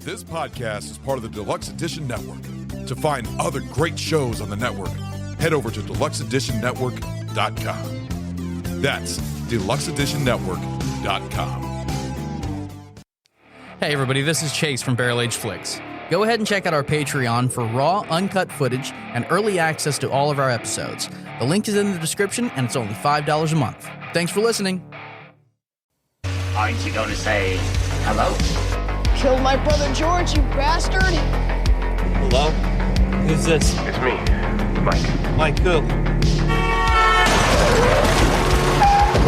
This podcast is part of the Deluxe Edition Network. To find other great shows on the network, head over to deluxeeditionnetwork.com. That's deluxeeditionnetwork.com. Hey everybody, this is Chase from Barrel Age Flicks. Go ahead and check out our Patreon for raw, uncut footage and early access to all of our episodes. The link is in the description and it's only $5 a month. Thanks for listening. Aren't you going to say hello? Killed my brother George, you bastard! Hello? Who's this? It's me, Mike. Mike who?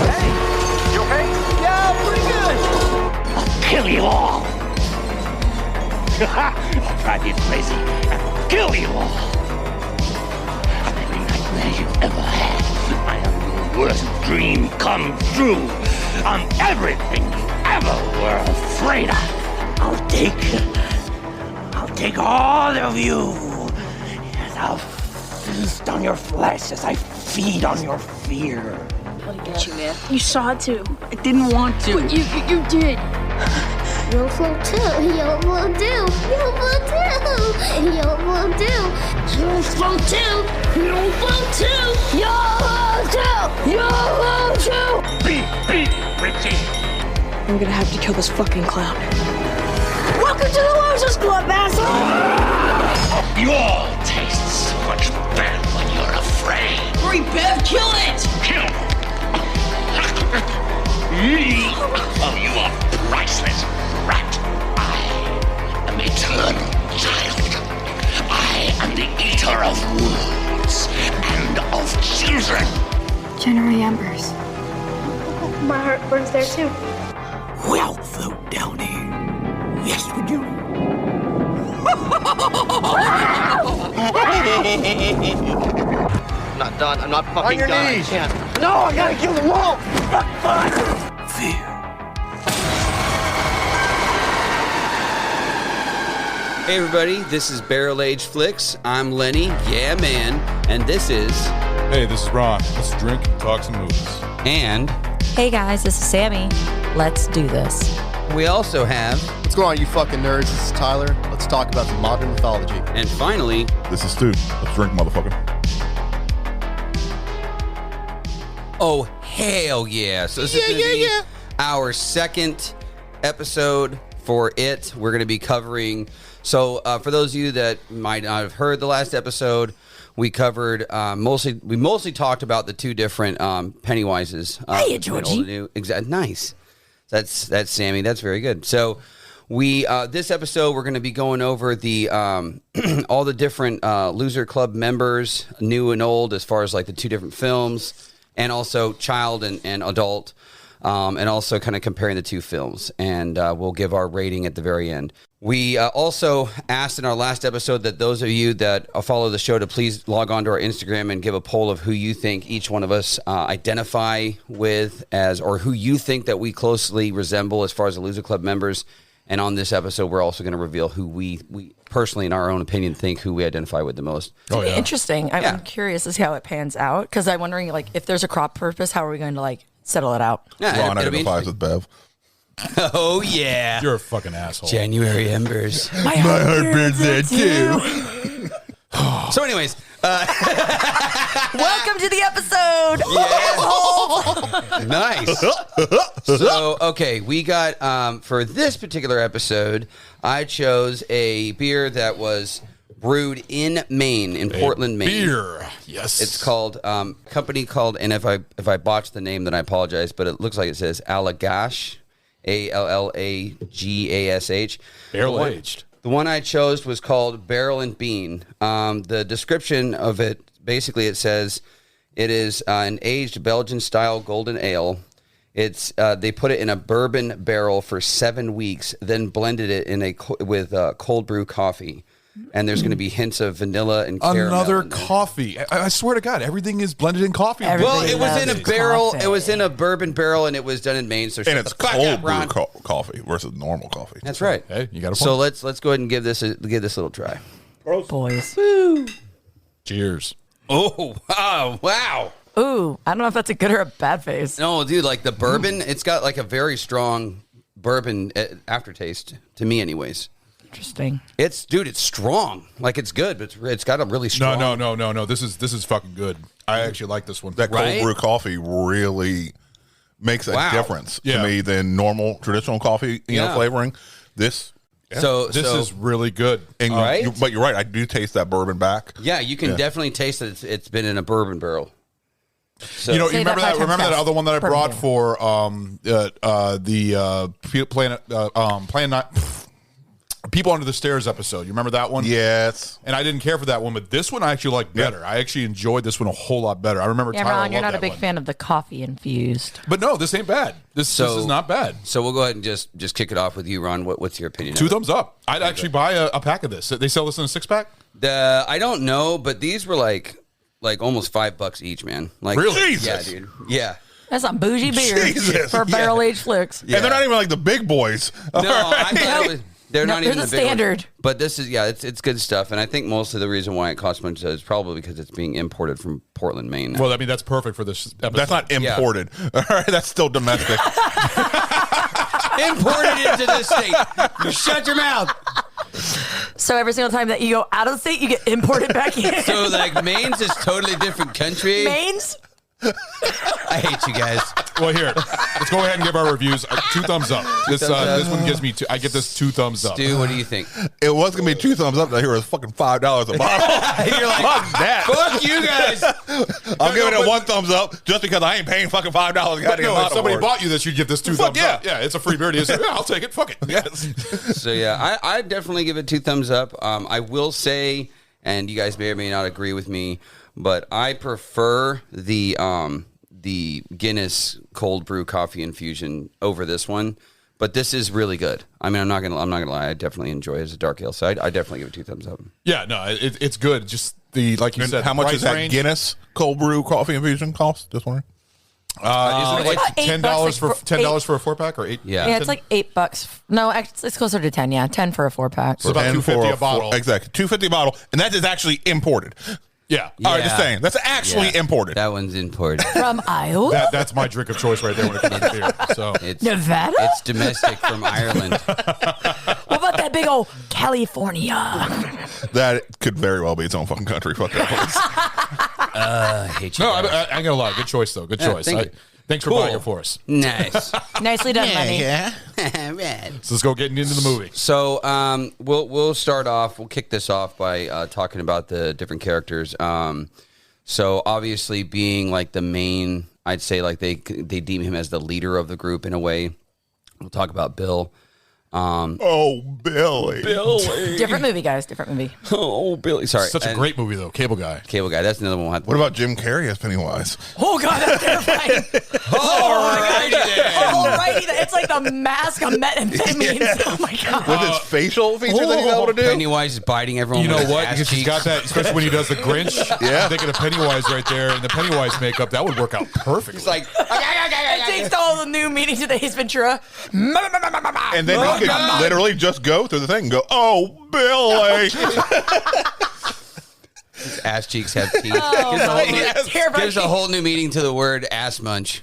Hey! You okay? Yeah, pretty good! I'll kill you all! I'll drive you crazy and kill you all! I'm every nightmare you've ever had. I am your worst dream come true. I'm everything you ever were afraid of. I'll take all of you. Yes, I'll feast on your flesh as I feed on your fear. Let it get you, man. You saw it too. I didn't want to. But you did. You'll float too. You'll float too. You'll float too. You'll float too. You'll float too. You'll float too. You'll float too. You'll float too. Beat, Richie. I'm gonna have to kill this fucking clown. Welcome to the Losers Club, asshole! You all taste so much better when you're afraid. Hurry, Bev, kill it! Kill me. Oh, you are priceless, rat. I am eternal child. I am the eater of wounds and of children. January embers. My heart burns there too. We'll float down here. Yes, we do. I'm not done. I'm not fucking On your done. knees. I can't. No, I gotta kill the wolf! Fear. Hey everybody, this is Barrel Age Flicks. I'm Lenny, yeah man, and this is... Hey, this is Ron. Let's drink, talk some movies. And Hey guys, this is Sammy. Let's do this. we also have... What's going on, you fucking nerds? This is Tyler. Let's talk about some modern mythology. And finally... This is Stu. Let's drink, motherfucker. Oh, hell yeah. So this is going to be our second episode for it. We're going to be covering... So for those of you that might not have heard the last episode, we covered we mostly talked about the two different Pennywises. Hey, Georgie. Exactly. Nice. That's Sammy. That's very good. So we this episode we're going to be going over the all the different Loser Club members, new and old, as far as like the two different films, and also child and adult, and also kind of comparing the two films. And we'll give our rating at the very end. We also asked in our last episode that those of you that follow the show to please log on to our Instagram and give a poll of who you think each one of us identify with as, or who you think that we closely resemble as far as the Loser Club members. And on this episode, we're also going to reveal who we personally, in our own opinion, think who we identify with the most. It's interesting. I'm curious to see how it pans out because I'm wondering, like, if there's a crop purpose, how are we going to like settle it out? Yeah, Ron identifies with Bev. Oh yeah, You're a fucking asshole. January embers. My heart burns there too. So, anyways, Welcome to the episode. nice. So, okay, we got for this particular episode, I chose a beer that was brewed in Maine, in Portland, Maine. Beer. Yes. It's called company called, and if I botched the name, then I apologize, but it looks like it says Allagash, Allagash. barrel aged. The one I chose was called Barrel and Bean. The description of it, basically it says it is an aged Belgian-style golden ale. It's they put it in a bourbon barrel for 7 weeks, then blended it in with cold brew coffee. And there's going to be hints of vanilla and caramel. Another coffee. I swear to God, everything is blended in coffee. Well, it was in a barrel. coffee. It was in a bourbon barrel, and it was done in Maine. So And it's cold brew coffee versus normal coffee. That's right. Hey, you got a point. So let's go ahead and give this a little try. Boys. Cheers. Oh, wow. Ooh, I don't know if that's a good or a bad face. No, dude, like the bourbon, it's got like a very strong bourbon aftertaste to me anyways. Interesting. It's strong. Like it's good, but it's got a really strong. No. This is fucking good. I actually like this one. That cold brew coffee really makes a difference to me than normal traditional coffee, you know, flavoring. This is really good. And but you're right. I do taste that bourbon back. Yeah, you can definitely taste that it's been in a bourbon barrel. So, you remember that other one that I brought for People Under the Stairs episode. You remember that one? Yes. And I didn't care for that one, but this one I actually like better. I actually enjoyed this one a whole lot better. I remember Tyler Ron, you're not a big one. fan of the coffee infused. But no, this ain't bad. This is not bad. So we'll go ahead and just kick it off with you, Ron. What's your opinion? 2 thumbs up. I'd actually buy a pack of this. They sell this in a 6-pack? I don't know, but these were like almost $5 each, man. Like really? Jesus. Yeah, dude. Yeah. That's some bougie beer for barrel aged flicks. Yeah. And they're not even like the big boys. No, I thought it was. They're not even the the big standard. ones. But this is it's good stuff, and I think mostly the reason why it costs much is probably because it's being imported from Portland, Maine. Well, I mean that's perfect for this episode. That's not imported. All right, that's still domestic. Imported into the state. You shut your mouth. So every single time that you go out of the state, you get imported back in. So like Maine's is totally different country. Maine's? I hate you guys. Well, here, let's go ahead and give our reviews. 2 thumbs up. This one gives me 2. I get this 2 thumbs up. Stu, what do you think? It was gonna be 2 thumbs up. Now here was fucking $5 a bottle. You're like, fuck that. Fuck you guys. I'm giving it 1 thumbs up just because I ain't paying fucking $5. If somebody bought you this, you'd give this 2 thumbs up. Yeah, it's a free beer. Yeah, I'll take it. Fuck it. Yes. So yeah, I definitely give it 2 thumbs up. I will say, and you guys may or may not agree with me, but I prefer the Guinness cold brew coffee infusion over this one. But this is really good. I mean, I'm not gonna lie. I definitely enjoy it as a dark ale. So I definitely give it 2 thumbs up. Yeah, no, it's good. Just like you said, how much is that range? Guinness cold brew coffee infusion cost? Just wondering. Isn't it like $10 for $10 for a 4-pack or 8? Yeah, it's like $8. No, it's closer to 10. Yeah, 10 for a 4-pack. It's about $2.50 a bottle. Exactly, $2.50 a bottle, and that is actually imported. Yeah. All right, just saying. That's actually imported. That one's imported. From Iowa? That's my drink of choice right there when it comes to beer. So Nevada? It's domestic from Ireland. What about that big old California? That could very well be its own fucking country. Fuck that place. I hate you. No, I ain't gonna lie. Good choice, though. Good choice. Thanks for buying it for us. Nice. Nicely done, money. Yeah. So let's go getting into the movie. So we'll start off. We'll kick this off by talking about the different characters. So obviously, being like the main, I'd say like they deem him as the leader of the group in a way. We'll talk about Bill. Billy. Different movie, guys. Different movie. Oh, Billy. Sorry. Such a great movie, though. Cable Guy. That's another one. What about Jim Carrey as Pennywise? Oh, God, that's terrifying. Alrighty then. It's like the mask of methamphetamines. Oh, my God. With his facial feature that he's able to do? Pennywise is biting everyone. You know with his what? ass Because he's got that, especially when he does the Grinch. Yeah. I'm thinking of Pennywise right there, and the Pennywise makeup, that would work out perfectly. It's like, It takes all the new meaning to the Ace Ventura. And then he could literally just go through the thing and go, oh, Billy. his ass cheeks have teeth. Terrifying. Gives a whole new meaning to the word ass munch.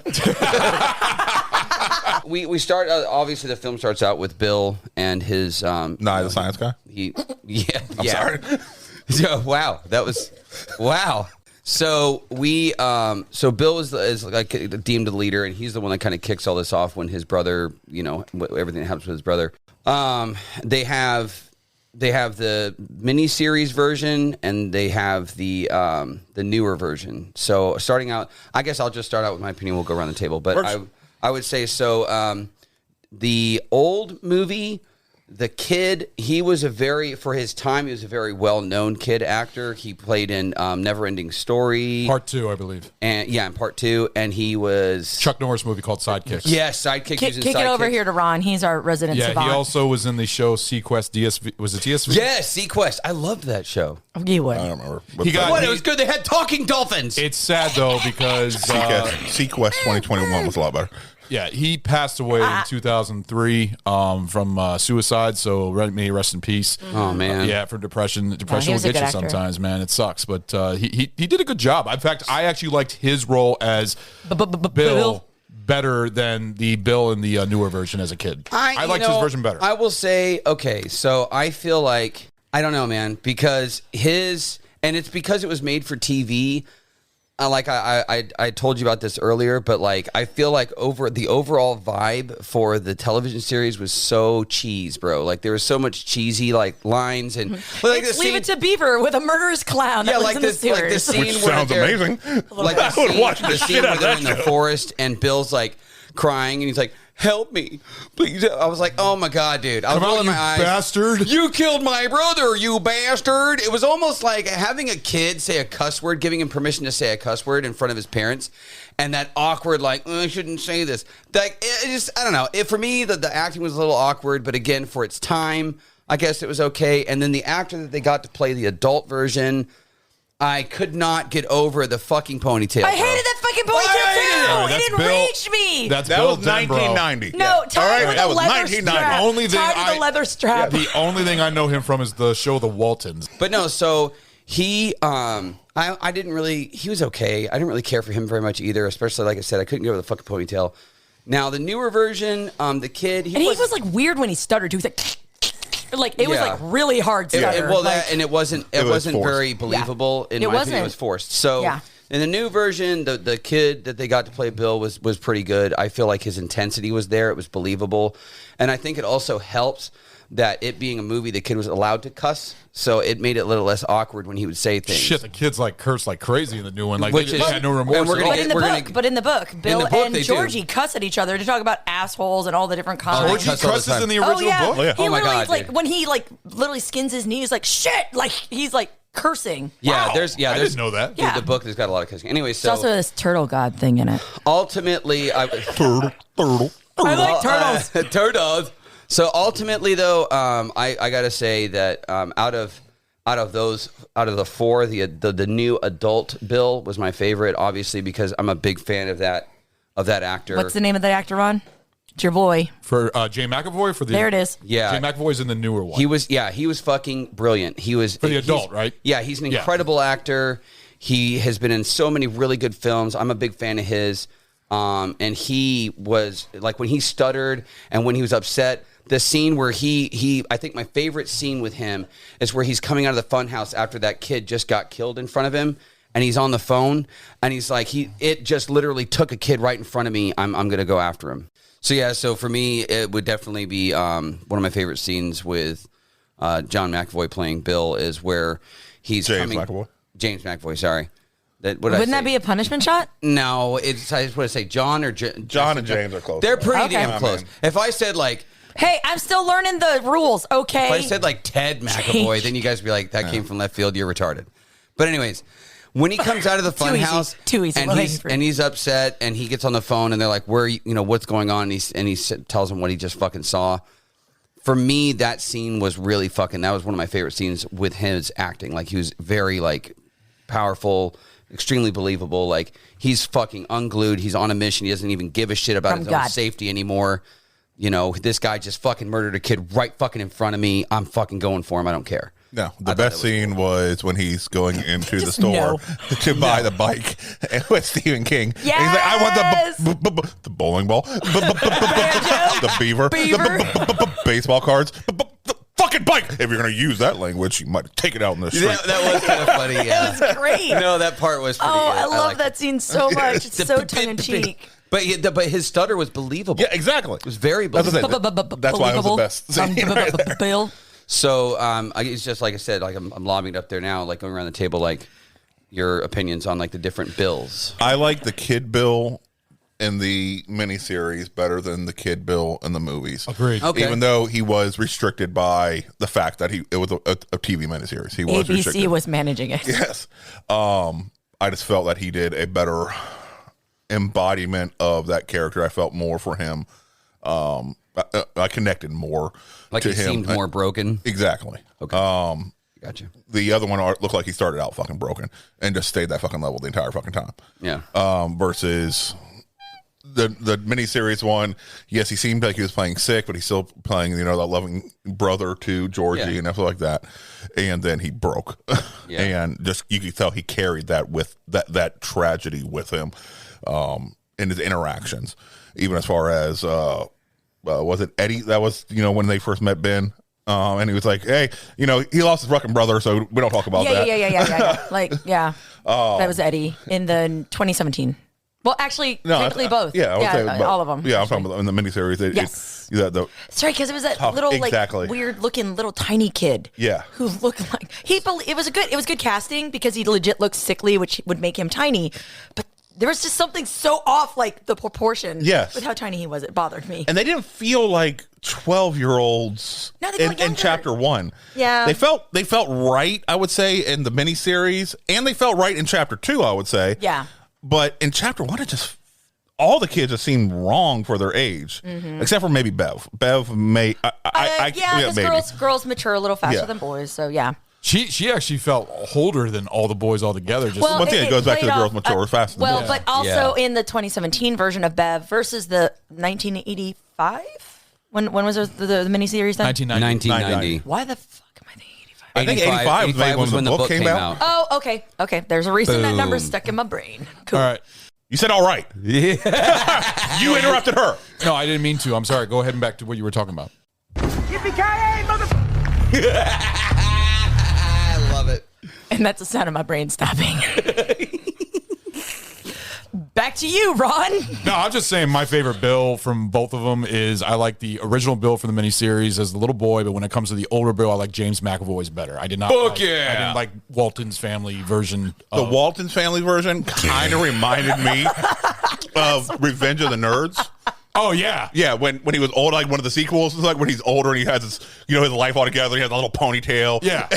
We start, obviously the film starts out with Bill and his... the science guy? I'm sorry. So, wow. So so Bill is like deemed the leader, and he's the one that kind of kicks all this off when his brother, everything that happens with his brother. They have the miniseries version, and they have the newer version. So starting out, I guess I'll just start out with my opinion. We'll go around the table, but I would say so. The old movie. The kid, for his time, he was a very well-known kid actor. He played in Neverending Story. Part 2, I believe. And in Part 2. And he was... Chuck Norris movie called Sidekicks. Yes, Sidekicks. Kick it over here to Ron. He's our resident savant. He also was in the show Sequest DSV. Was it DSV? Yes, Sequest. I loved that show. You would. I don't remember. It was good. They had talking dolphins. It's sad, though, because... Sequest 2021 was a lot better. Yeah, he passed away in 2003 from suicide, so may rest in peace. Oh, man. For depression. Depression will get you sometimes, man. It sucks, but he did a good job. In fact, I actually liked his role as Bill better than the Bill in the newer version as a kid. I liked his version better. I will say, okay, so I feel like, I don't know, man, because and it's because it was made for TV. Like I told you about this earlier, but like I feel like the overall vibe for the television series was so cheese, bro. Like there was so much cheesy like lines and Leave It to Beaver with a murderous clown. That lives in the sewers. Like the scene Which where sounds amazing. Like I would watch the scene shit where out of they're that in the show. forest and Bill's like crying and he's like, "Help me, please." I was like, "Oh my god, dude!" I was Come on, rolling you my eyes. bastard! You killed my brother, you bastard! It was almost like having a kid say a cuss word, giving him permission to say a cuss word in front of his parents, and that awkward, like, I shouldn't say this. Like, it just, I don't know. For me, the acting was a little awkward, but again, for its time, I guess it was okay. And then the actor that they got to play the adult version, I could not get over the fucking ponytail. I hated that fucking ponytail too. It enraged me. That Bill was Denbrough. 1990. No, tied with that a was leather 1990. strap. Only thing Tied with a leather strap. The only thing I know him from is the show The Waltons. But no, so he, I didn't really, he was okay. I didn't really care for him very much either, especially, like I said, I couldn't get over the fucking ponytail. Now, the newer version, the kid, he was like weird when he stuttered too. He was like it was like really hard stutter. It wasn't very believable. Yeah. In my opinion, it was forced. So in the new version, the kid that they got to play Bill was pretty good. I feel like his intensity was there. It was believable. And I think it also helps that it being a movie, the kid was allowed to cuss. So it made it a little less awkward when he would say things. Shit, the kids like curse like crazy in the new one. Like Which they is- had no remorse. and we're gonna at all. But in the book, Bill book, and they do. Georgie cuss at each other to talk about assholes and all the different kinds. Georgie cusses in the Oh original yeah, book? Oh, yeah. he Oh, my literally God, like dude. when he like literally skins his knee. He's like shit, like he's like cursing. Yeah, Wow. there's I didn't know that. Dude, Yeah. the book has got a lot of cussing. Anyway, There's so also this turtle god thing in it. ultimately, Turtle. I like turtles. turtles. So ultimately, though, I gotta say that out of the four, the new adult Bill was my favorite, obviously because I'm a big fan of that actor. What's the name of the actor, Ron? It's your boy. For Jay McAvoy for the There it is. Yeah, Jay McAvoy's in the newer one. he was fucking brilliant. He was For the adult, right? Yeah, he's an Yeah. incredible actor. He has been in so many really good films. I'm a big fan of his. And he was like when he stuttered and when he was upset. The scene where I think my favorite scene with him is where he's coming out of the funhouse after that kid just got killed in front of him, and he's on the phone, and he's like, it just literally took a kid right in front of me. I'm gonna go after him. So yeah, so for me, it would definitely be one of my favorite scenes with John McAvoy playing Bill is where he's James McAvoy, sorry. Wouldn't that be a punishment shot? No, it's I just want to say John or John and James are close. They're pretty Okay. damn close. If I said like. Hey, I'm still learning the rules. Okay. If I said like Ted McAvoy, then you guys would be like, that came from left field. You're retarded. But anyways, when he comes out of the Too easy. funhouse, Too easy. and he's upset, and he gets on the phone, and they're like, "Where, what's going on?" And he tells him what he just fucking saw. For me, that scene was really fucking. That was one of my favorite scenes with his acting. Like he was very like powerful, extremely believable. Like he's fucking unglued. He's on a mission. He doesn't even give a shit about his own safety anymore. This guy just fucking murdered a kid right fucking in front of me. I'm fucking going for him. I don't care. No, the best scene was when he's going into the store to buy the bike with Stephen King. Yes! And he's like, I want the bowling ball, the beaver, the baseball cards, the fucking bike. If you're going to use that language, you might take it out in the street. Yeah, that was kind of funny. Yeah. It was great. No, that part was pretty Oh, good. I love liked that scene so much. It's so tongue in cheek. But his stutter was believable. Yeah, exactly. It was very That's believable. That's why it was the best scene right there. Bill. So it's just like I said, like I'm lobbing it up there now, like going around the table, like your opinions on like the different bills. I like the Kid Bill in the miniseries better than the Kid Bill in the movies. Agreed. Okay. Even though he was restricted by the fact that it was a TV miniseries. He was ABC restricted. was managing it. Yes. I just felt that he did a better embodiment of that character. I felt more for him. I connected more Like to he him. seemed more broken. Exactly. Okay. Gotcha. The other one looked like he started out fucking broken and just stayed that fucking level the entire fucking time. Yeah. Versus the miniseries one, yes, he seemed like he was playing sick, but he's still playing, that loving brother to Georgie and everything like that. And then he broke. And just you could tell he carried that with that tragedy with him. in his interactions, even as far as was it Eddie? That was when they first met Ben. And he was like, "Hey, he lost his fucking brother, so we don't talk about that." Yeah. Like, yeah, that was Eddie in the 2017. Well, actually, technically both. Yeah, all of them. Yeah, I'm talking about in the miniseries. Sorry, because it was that little weird looking little tiny kid. Yeah, who looked like it was good casting because he legit looked sickly, which would make him tiny, but. There was just something so off, like the proportion with how tiny he was. It bothered me. And they didn't feel like 12-year-olds in chapter 1. Yeah. They felt right, I would say, in the miniseries, and they felt right in chapter 2, I would say. Yeah. But in chapter 1, all the kids just seemed wrong for their age, except for maybe Bev. Bev may, because girls mature a little faster than boys, so yeah. She actually felt older than all the boys altogether. Once again, it goes back to the girls mature faster. But also in the 2017 version of Bev versus the 1985. When was the miniseries then? 1990. Why the fuck am I thinking 85? I think 85 was when the book came out. Oh, okay. There's a reason that number's stuck in my brain. Cool. All right. You said all right. Yeah. You interrupted her. No, I didn't mean to. I'm sorry. Go ahead and back to what you were talking about. Yippee-ki-yay, motherfucker! And that's the sound of my brain stopping. Back to you, Ron. No, I'm just saying my favorite Bill from both of them is I like the original Bill from the miniseries as the little boy, but when it comes to the older Bill, I like James McAvoy's better. I didn't like Walton's family version. The Walton's family version kind of reminded me of Revenge of the Nerds. Oh yeah, yeah. When he was old, like one of the sequels, it's like when he's older and he has his his life all together. He has a little ponytail. Yeah.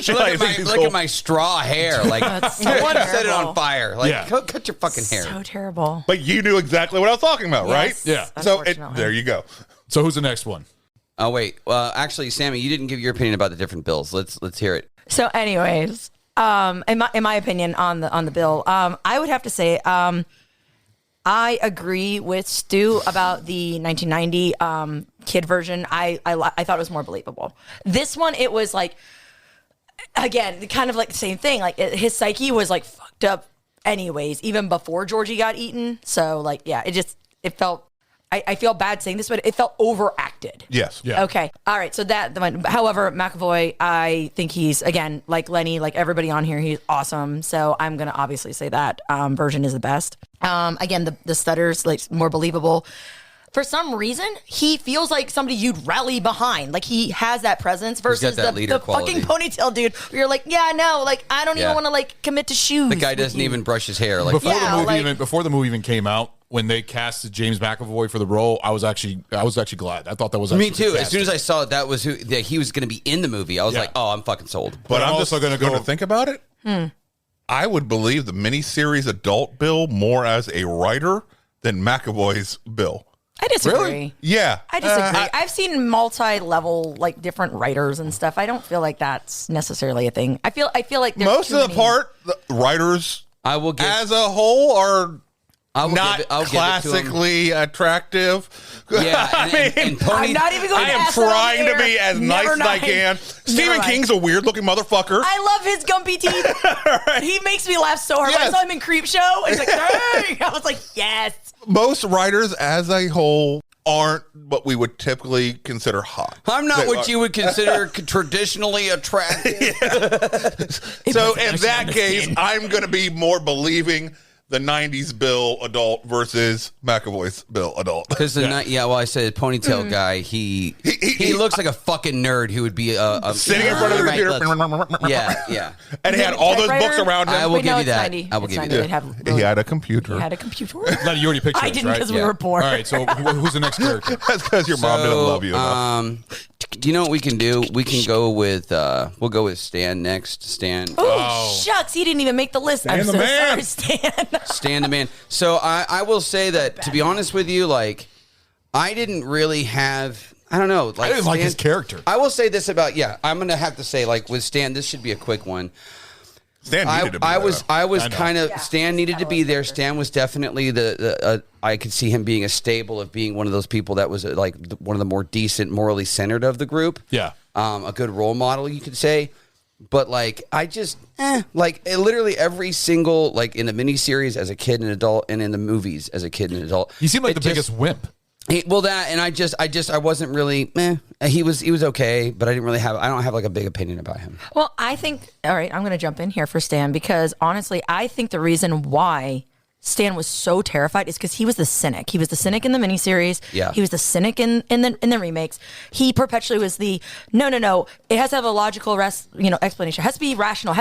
Look at my straw hair. Like someone set it on fire. Like cut your fucking hair. So terrible. But you knew exactly what I was talking about, right? Yeah. So there you go. So who's the next one? Oh wait. Well, actually, Sammy, you didn't give your opinion about the different bills. Let's hear it. So, anyways, in my opinion on the bill, I would have to say, I agree with Stu about the 1990 kid version. I thought it was more believable. This one, it was like, again, kind of like the same thing. Like his psyche was like fucked up anyways, even before Georgie got eaten. So like, yeah, it felt, I feel bad saying this, but it felt overacted. Yes. Yeah. Okay. All right. So however, McAvoy, I think he's, again, like Lenny, like everybody on here, he's awesome. So I'm going to obviously say that version is the best. Again, the stutter's like more believable. For some reason, he feels like somebody you'd rally behind. Like he has that presence versus the fucking ponytail dude. Where you're like, yeah, no, like I don't even want to like commit to shoes. The guy doesn't even brush his hair. Like before the movie even came out, when they casted James McAvoy for the role, I was actually glad. I thought that was me too. As soon as I saw it, that was that he was going to be in the movie. I was like, oh, I'm fucking sold. But I'm just going to think about it. I would believe the miniseries adult Bill more as a writer than McAvoy's Bill. I disagree. Really? Yeah. I disagree. I've seen multi-level, like different writers and stuff. I don't feel like that's necessarily a thing. I feel like there's most of the part, the writers I will give, as a whole are not I'll classically attractive. Yeah, I'm not even going to I am trying to be as nice as I can. Stephen King's a weird looking motherfucker. I love his gumpy teeth. Right. He makes me laugh so hard. Yes. When I saw him in Creepshow, he's like, hey! I was like, yes. Most writers as a whole aren't what we would typically consider hot. I'm not what you would consider traditionally attractive. So in that case, I'm going to be more believing the 90s Bill adult versus McAvoy's Bill adult. Because I said ponytail guy, he looks like a fucking nerd who would be sitting in front of the computer. Yeah. And he had all those books around him. I will give you that. I will give you that. He had a computer. He had a computer. You already picked I didn't because we were born. All right, so who's the next character? That's because your mom didn't love you enough. Do you know what we can do? We can go with we'll go with Stan next. Stan. Oh, shucks, he didn't even make the list. I'm so sorry, Stan. Stan the man. So I will say that, to be honest with you, like I didn't really have, I don't know, like I didn't like his character. I will say this about I'm gonna have to say, like with Stan, this should be a quick one. Stan needed to be there. Stan needed to be there. Stan was definitely I could see him being a stable of being one of those people that was like one of the more decent, morally centered of the group. Yeah. A good role model, you could say. But like, I just literally every single like in the miniseries as a kid and adult, and in the movies as a kid and adult, he seemed like the biggest wimp. I wasn't really. He was okay, but I don't have like a big opinion about him. Well, I think. All right, I'm going to jump in here for Stan because honestly, I think the reason why Stan was so terrified is because he was the cynic. He was the cynic in the miniseries. Yeah. He was the cynic in the remakes. He perpetually was the no. It has to have a logical explanation. It has to be rational.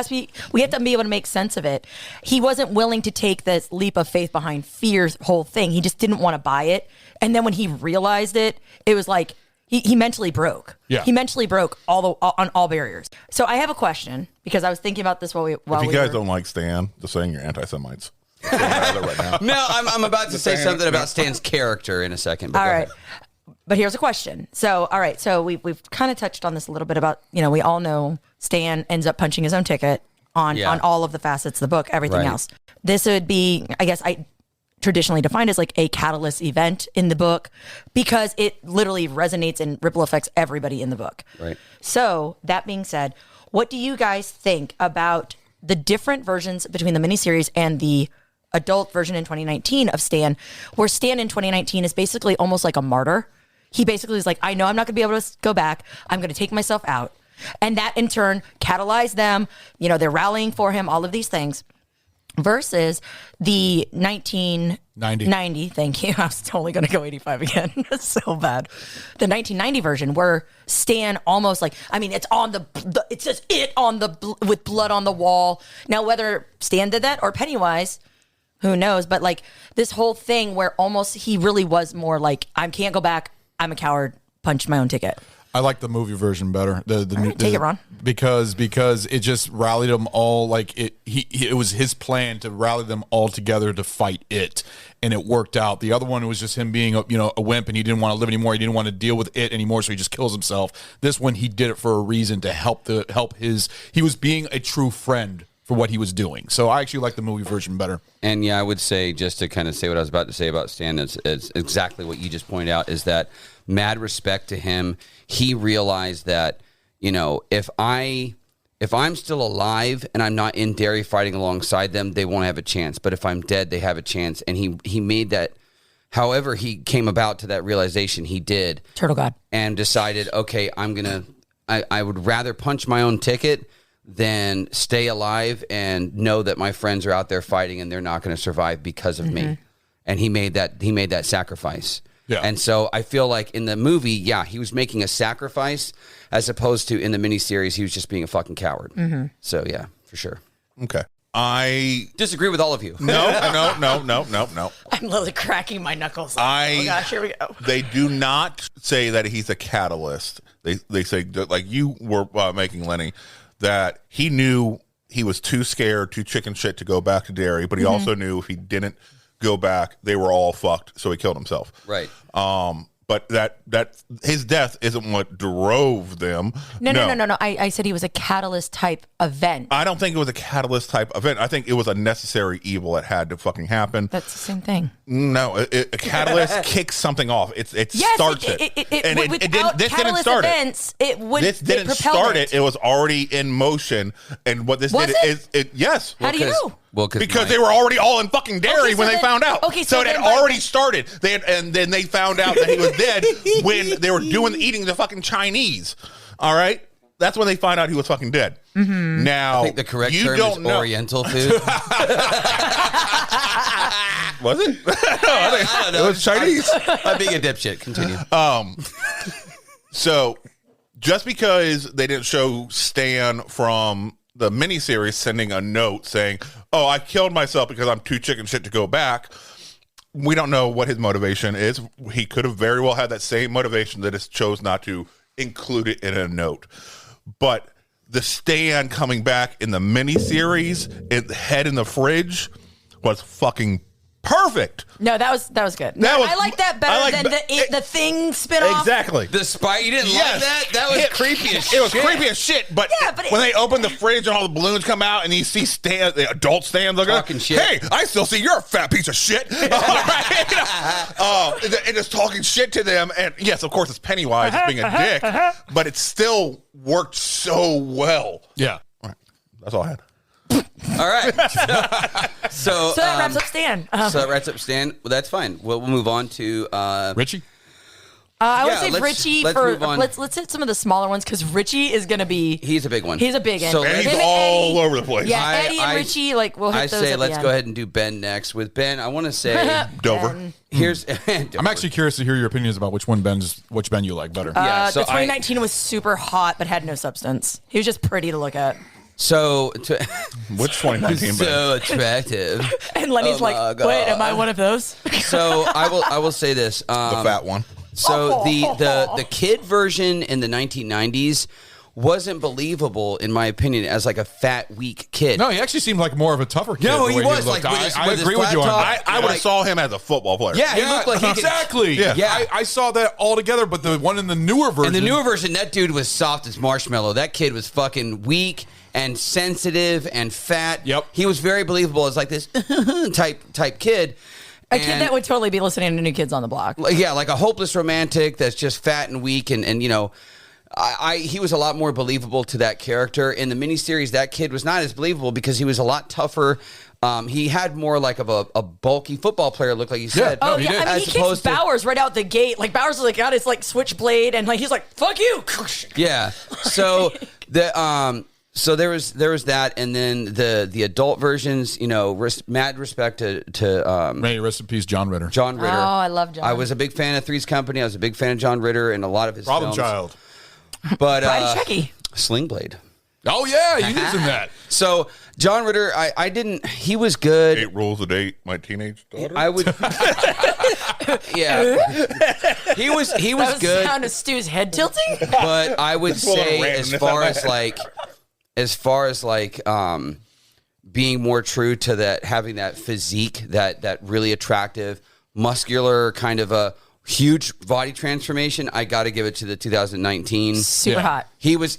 We have to be able to make sense of it. He wasn't willing to take this leap of faith behind Fear's whole thing. He just didn't want to buy it. And then when he realized it, it was like he mentally broke. Yeah. He mentally broke on all barriers. So I have a question because I was thinking about this while we If you guys don't like Stan, just saying you're anti-Semites. Right now. No, I'm about to say something about Stan's character in a second. But all go right. ahead. But here's a question. So, all right. So we've kind of touched on this a little bit about, we all know Stan ends up punching his own ticket on all of the facets of the book, everything Right. else. This would be, I guess, traditionally defined as like a catalyst event in the book because it literally resonates and ripple affects everybody in the book. Right. So that being said, what do you guys think about the different versions between the miniseries and the adult version in 2019 of Stan, where Stan in 2019 is basically almost like a martyr? He basically is like, I know I'm not going to be able to go back. I'm going to take myself out. And that in turn catalyzed them. They're rallying for him, all of these things. Versus the 1990, thank you. I was totally going to go 85 again. That's so bad. The 1990 version where Stan almost like, it's on it says it on with blood on the wall. Now, whether Stan did that or Pennywise, who knows? But like this whole thing where almost he really was more like, I can't go back. I'm a coward. Punched my own ticket. I like the movie version better. Take it, Ron. Because it just rallied them all. Like it was his plan to rally them all together to fight it, and it worked out. The other one was just him being a wimp, and he didn't want to live anymore. He didn't want to deal with it anymore, so he just kills himself. This one, he did it for a reason to help his. He was being a true friend for what he was doing. So I actually like the movie version better. And yeah, I would say, just to kind of say what I was about to say about Stan, it's exactly what you just pointed out, is that mad respect to him. He realized that, if I'm still alive and I'm not in Derry fighting alongside them, they won't have a chance. But if I'm dead, they have a chance. And he made that, however he came about to that realization, he did. Turtle God. And decided, okay, I would rather punch my own ticket than stay alive and know that my friends are out there fighting and they're not going to survive because of me. And he made that sacrifice. Yeah. And so I feel like in the movie, he was making a sacrifice, as opposed to in the miniseries, he was just being a fucking coward. Mm-hmm. So yeah, for sure. Okay. I disagree with all of you. No. I'm literally cracking my knuckles. Oh gosh, here we go. They do not say that he's a catalyst. They say, like you were making, Lenny, that he knew he was too scared, too chicken shit to go back to Derry, but he also knew if he didn't go back, they were all fucked, so he killed himself. Right. But that his death isn't what drove them. No. I said he was a catalyst type event. I don't think it was a catalyst type event. I think it was a necessary evil that had to fucking happen. That's the same thing. No, a catalyst kicks something off. It starts it. Without this didn't start events, This didn't start it. It was already in motion. And what this is yes. How do you know? Well, because they were already all in fucking Derry when they found out. Okay, so it had already started. And then they found out that he was dead when they were eating the fucking Chinese. All right, that's when they find out he was fucking dead. Mm-hmm. Now, I think the correct you term don't is know. Oriental food. Was it? I don't know. It was Chinese. I'm being a dipshit. Continue. So just because they didn't show Stan from the miniseries sending a note saying, "Oh, I killed myself because I'm too chicken shit to go back," we don't know what his motivation is. He could have very well had that same motivation, that just chose not to include it in a note. But the Stan coming back in the miniseries, head in the fridge, was fucking perfect. No, that was good. I like that better than the Thing spinoff. Exactly. The spy, you didn't like that? That was creepy as shit. It was creepy as shit. But, when they open the fridge and all the balloons come out and you see Stan, the adult Stan looking talking shit. Hey, I still see you're a fat piece of shit. And just talking shit to them. And yes, of course, it's Pennywise being a dick, but it still worked so well. Yeah. That's all I had. All right. So that wraps up Stan. So that wraps up Stan. Well, that's fine. We'll move on to Richie. I would yeah, say let's- Richie let's for move on. let's hit some of the smaller ones because Richie is going to be He's a big one. He's a big one. So And let's- he's Him and all Eddie. over the place. Yeah, Eddie and Richie, like we'll hit I those say at let's the go end. ahead and do Ben next. With Ben, I want to say Dover. Here's I'm actually curious to hear your opinions about which Ben you like better. Yeah, so the 2019 was super hot but had no substance. He was just pretty to look at. so Which 2019 so attractive. And Lenny's Oh my like, God. wait, am I one of those? So I will say this. the fat one. So the kid version in the 1990s wasn't believable in my opinion as like a fat weak kid. No, he actually seemed like more of a tougher kid. No, the he way was, looked. like, with his- I with his agree with flat you on top. that. I would have saw him as a football player. Yeah, he looked like he could- exactly. Yeah. I saw that all together, but the one in the newer version. In the newer version, that dude was soft as marshmallow. That kid was fucking weak and sensitive and fat. Yep. He was very believable as like this type kid. A kid that would totally be listening to New Kids on the Block. Yeah, like a hopeless romantic that's just fat and weak, and you know, he was a lot more believable to that character. In the miniseries, that kid was not as believable because he was a lot tougher. He had more like of a bulky football player look, like you said. Oh yeah, I mean he kicks Bowers right out the gate. Like Bowers is like got his like switchblade, and like he's like fuck you. Yeah. So so there was that, and then the adult versions. You know, mad respect to May rest in peace, John Ritter. John Ritter. Oh, I love John. I was a big fan of Three's Company. I was a big fan of John Ritter and a lot of his Problem films. Child. But Brady Checky. Sling Blade. Oh yeah, he was in that. So John Ritter, I didn't. He was good. 8 Rules a Date. My teenage daughter. I would. Yeah. He was That was the good. sound of Stu's head tilting. But I would Full of say randomness as far as like being more true to that, having that physique, that really attractive, muscular kind of a huge body transformation, I got to give it to the 2019. Super hot. He was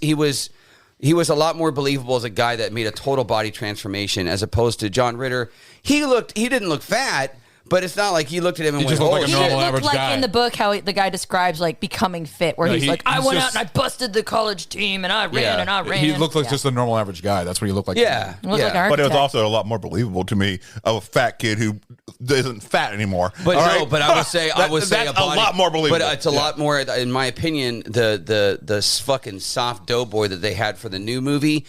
a lot more believable as a guy that made a total body transformation as opposed to John Ritter. He didn't look fat, but it's not like he looked at him and He went, just looked like a He normal looked average like guy. in the book how the guy describes like becoming fit, where No, he's like, I he's went just- out and I busted the college team and I ran Yeah. and I ran. He looked like Yeah. just a normal average guy. That's what he looked like. Yeah. He looked like an But it was architect. also a lot more believable to me of a fat kid who isn't fat anymore. But All no, right? but I would say that's a body, lot more believable. But it's a lot more, in my opinion, the fucking soft doughboy that they had for the new movie,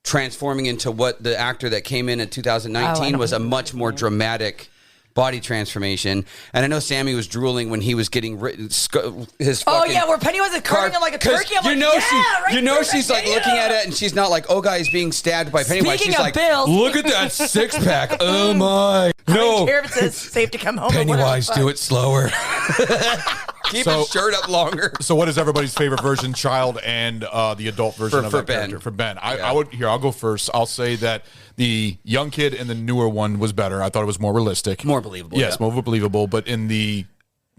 transforming into what the actor that came in 2019 was a much more dramatic body transformation. And I know Sammy was drooling when he was getting his Oh fucking yeah, where Pennywise is carving him like a turkey. I'm like, yeah, she's like looking at it and she's not like, oh, guy, he's being stabbed by Pennywise. Speaking She's of like, Bill. look at that six pack. Oh my, I don't no, care if it says safe to come home. Pennywise, do it slower. Keep So- his shirt up longer. So, what is everybody's favorite version, child and the adult version of For that Ben. character? For Ben, I'll go first. I'll say that the young kid in the newer one was better. I thought it was more realistic, More believable. Yes, more believable. But in the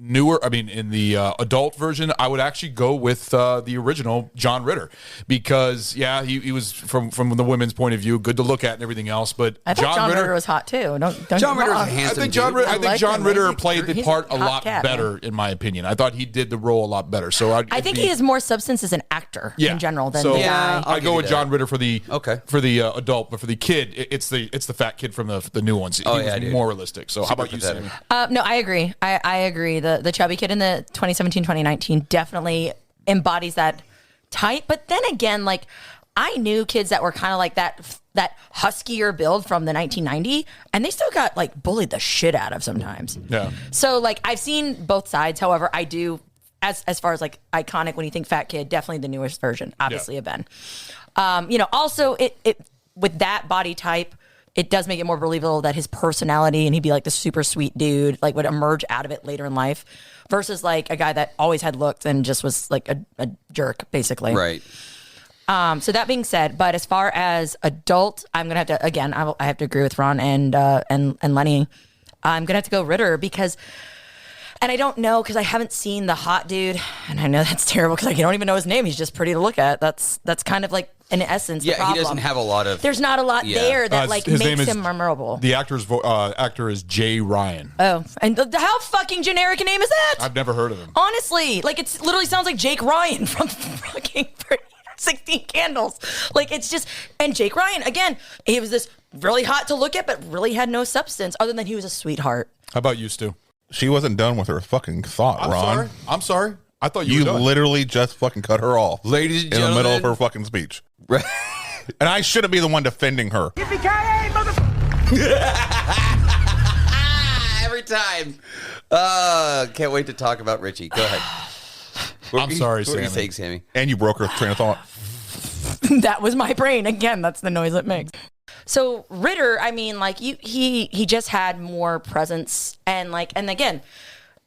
in the adult version, I would actually go with the original John Ritter because he was from the women's point of view, good to look at and everything else. But I thought John Ritter was hot too. Don't John get me Ritter's a wrong. handsome I think John him. Ritter He's a- played the he's part a a hot lot cat, better, man. in my opinion. I thought he did the role a lot better. So I think he has more substance as an actor in general than so the guy. I go with that. John Ritter for the adult, but for the kid, it's the fat kid from the new ones. Oh, he yeah, was dude. more realistic. So how about you, Sammy? No, I agree. I agree. The chubby kid in the 2017-2019 definitely embodies that type. But then again, like I knew kids that were kind of like that huskier build from the 1990, and they still got like bullied the shit out of sometimes. Yeah. So like I've seen both sides. However, I do as far as like iconic when you think fat kid, definitely the newest version, obviously of Ben. Also it with that body type, it does make it more believable that his personality and he'd be like the super sweet dude, like would emerge out of it later in life versus like a guy that always had looks and just was like a jerk, basically. Right. So that being said, but as far as adult, I'm gonna have to again. I have to agree with Ron and Lenny. I'm gonna have to go Ritter because, and I don't know because I haven't seen the hot dude, and I know that's terrible because I don't even know his name. He's just pretty to look at. That's kind of like in essence the Yeah, problem. he doesn't have a lot of. There's not a lot there that like his name makes is- him memorable. The actor is Jay Ryan. Oh, and how fucking generic a name is that? I've never heard of him. Honestly, like it literally sounds like Jake Ryan from fucking. 16 candles. Like, it's just, and Jake Ryan, again, he was this really hot to look at, but really had no substance other than he was a sweetheart. How about you, Stu? She wasn't done with her fucking thought, Ron. I'm sorry. I thought you You were done. literally just fucking cut her off. Ladies and in the middle of gentlemen. her fucking speech. And I shouldn't be the one defending her. Yippee-ki-yay, motherfucker! Every time. Can't wait to talk about Richie. Go ahead. I'm sorry, What were you Sammy. saying, Sammy? And you broke her train of thought. That was my brain. Again, that's the noise it makes. So Ritter, I mean, like he just had more presence and again,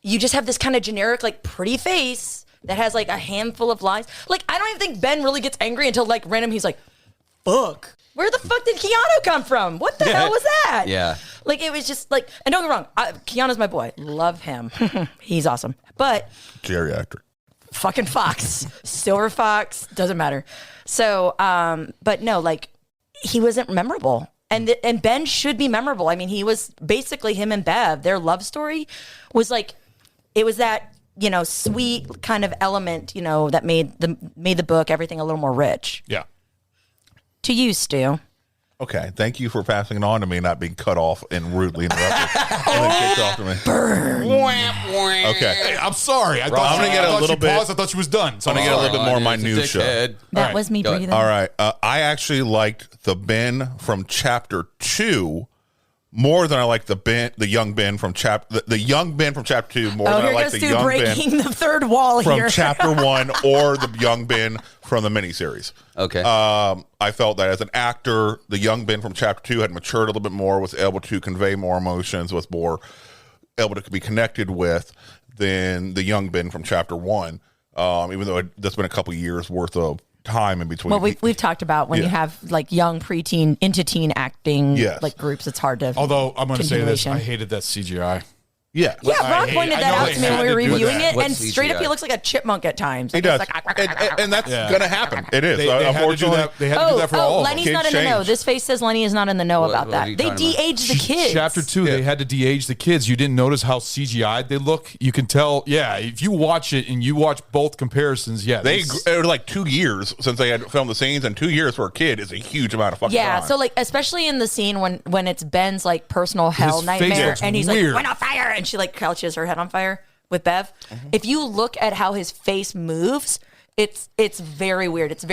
you just have this kind of generic, like, pretty face that has like a handful of lines. Like, I don't even think Ben really gets angry until like random he's like, fuck. Where the fuck did Keanu come from? What the hell was that? Yeah. Like, it was just like, and don't get me wrong, Keanu's my boy. Love him. He's awesome. But Geriatric. fucking Fox, Silver Fox, doesn't matter. So, but no, like, he wasn't memorable. And Ben should be memorable. I mean, he was basically him and Bev. Their love story was like, it was that, you know, sweet kind of element, you know, that made the book, everything a little more rich. Yeah. To you, Stu. Okay, thank you for passing it on to me, not being cut off and rudely interrupted. And then kicked off to me. Burn. Okay. Hey, I'm sorry. I'm gonna get a little bit. Paused. I thought she was done. So I'm gonna get a little bit more minutia. That was me breathing. All right. I actually liked the Ben from chapter 2 more than I like the young Ben from the young Ben from chapter 2 more than I like the Stu young breaking Ben the third wall from here. chapter 1 or the young Ben from the miniseries. Okay. I felt that as an actor, the young Ben from chapter 2 had matured a little bit more, was able to convey more emotions, was more able to be connected with than the young Ben from chapter 1. Even though there's been a couple years worth of time in between. Well, we've talked about when you have like young preteen into teen acting like groups, it's hard to. Although I'm going to say this, continuation. I hated that CGI. Yeah. Yeah, Ron pointed that out to me when we were reviewing it, What and straight up, CGI? he looks like a chipmunk at times. He Like, does. it's like, And that's going to happen. It is. They had to do Unfortunately. that. They had to do that for all of them. Lenny's not in the know. This face says Lenny is not in the know about what are that. you They talking about? de-aged the kids. Chapter 2, they had to de-age the kids. You didn't notice how CGI'd they look? You can tell. Yeah, if you watch it and you watch both comparisons, yeah. It was like 2 years since they had filmed the scenes, and 2 years for a kid is a huge amount of fucking time. So like, especially in the scene when it's Ben's like personal hell face nightmare, looks and he's weird. like, "We're on fire," and she like crouches her head on fire with Bev. Mm-hmm. If you look at how his face moves, it's very weird. It's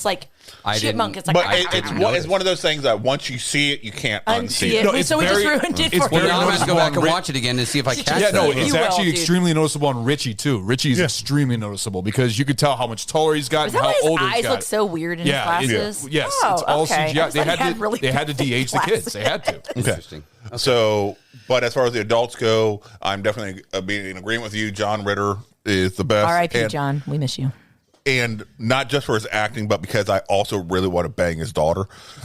like I chipmunk. didn't- It's like, But it's one of those things that once you see it, you can't unsee it. No, so we just ruined it for Well, you. now I'm going to go noticeable back and on watch it again to see if I catch Yeah, no, that. it's You will, actually dude. extremely noticeable on Richie, too. Richie's extremely noticeable because you could tell how much taller he's got Is and that how why his older he's eyes got. look so weird in Yeah, his glasses? Yes, Oh, it's all okay. I CGI. just thought he They really had to big de-age the kids. They had to. Interesting. So, but as far as the adults go, I'm definitely being in agreement with you. John Ritter is the best. R.I.P. And- John, we miss you. And not just for his acting, but because I also really want to bang his daughter.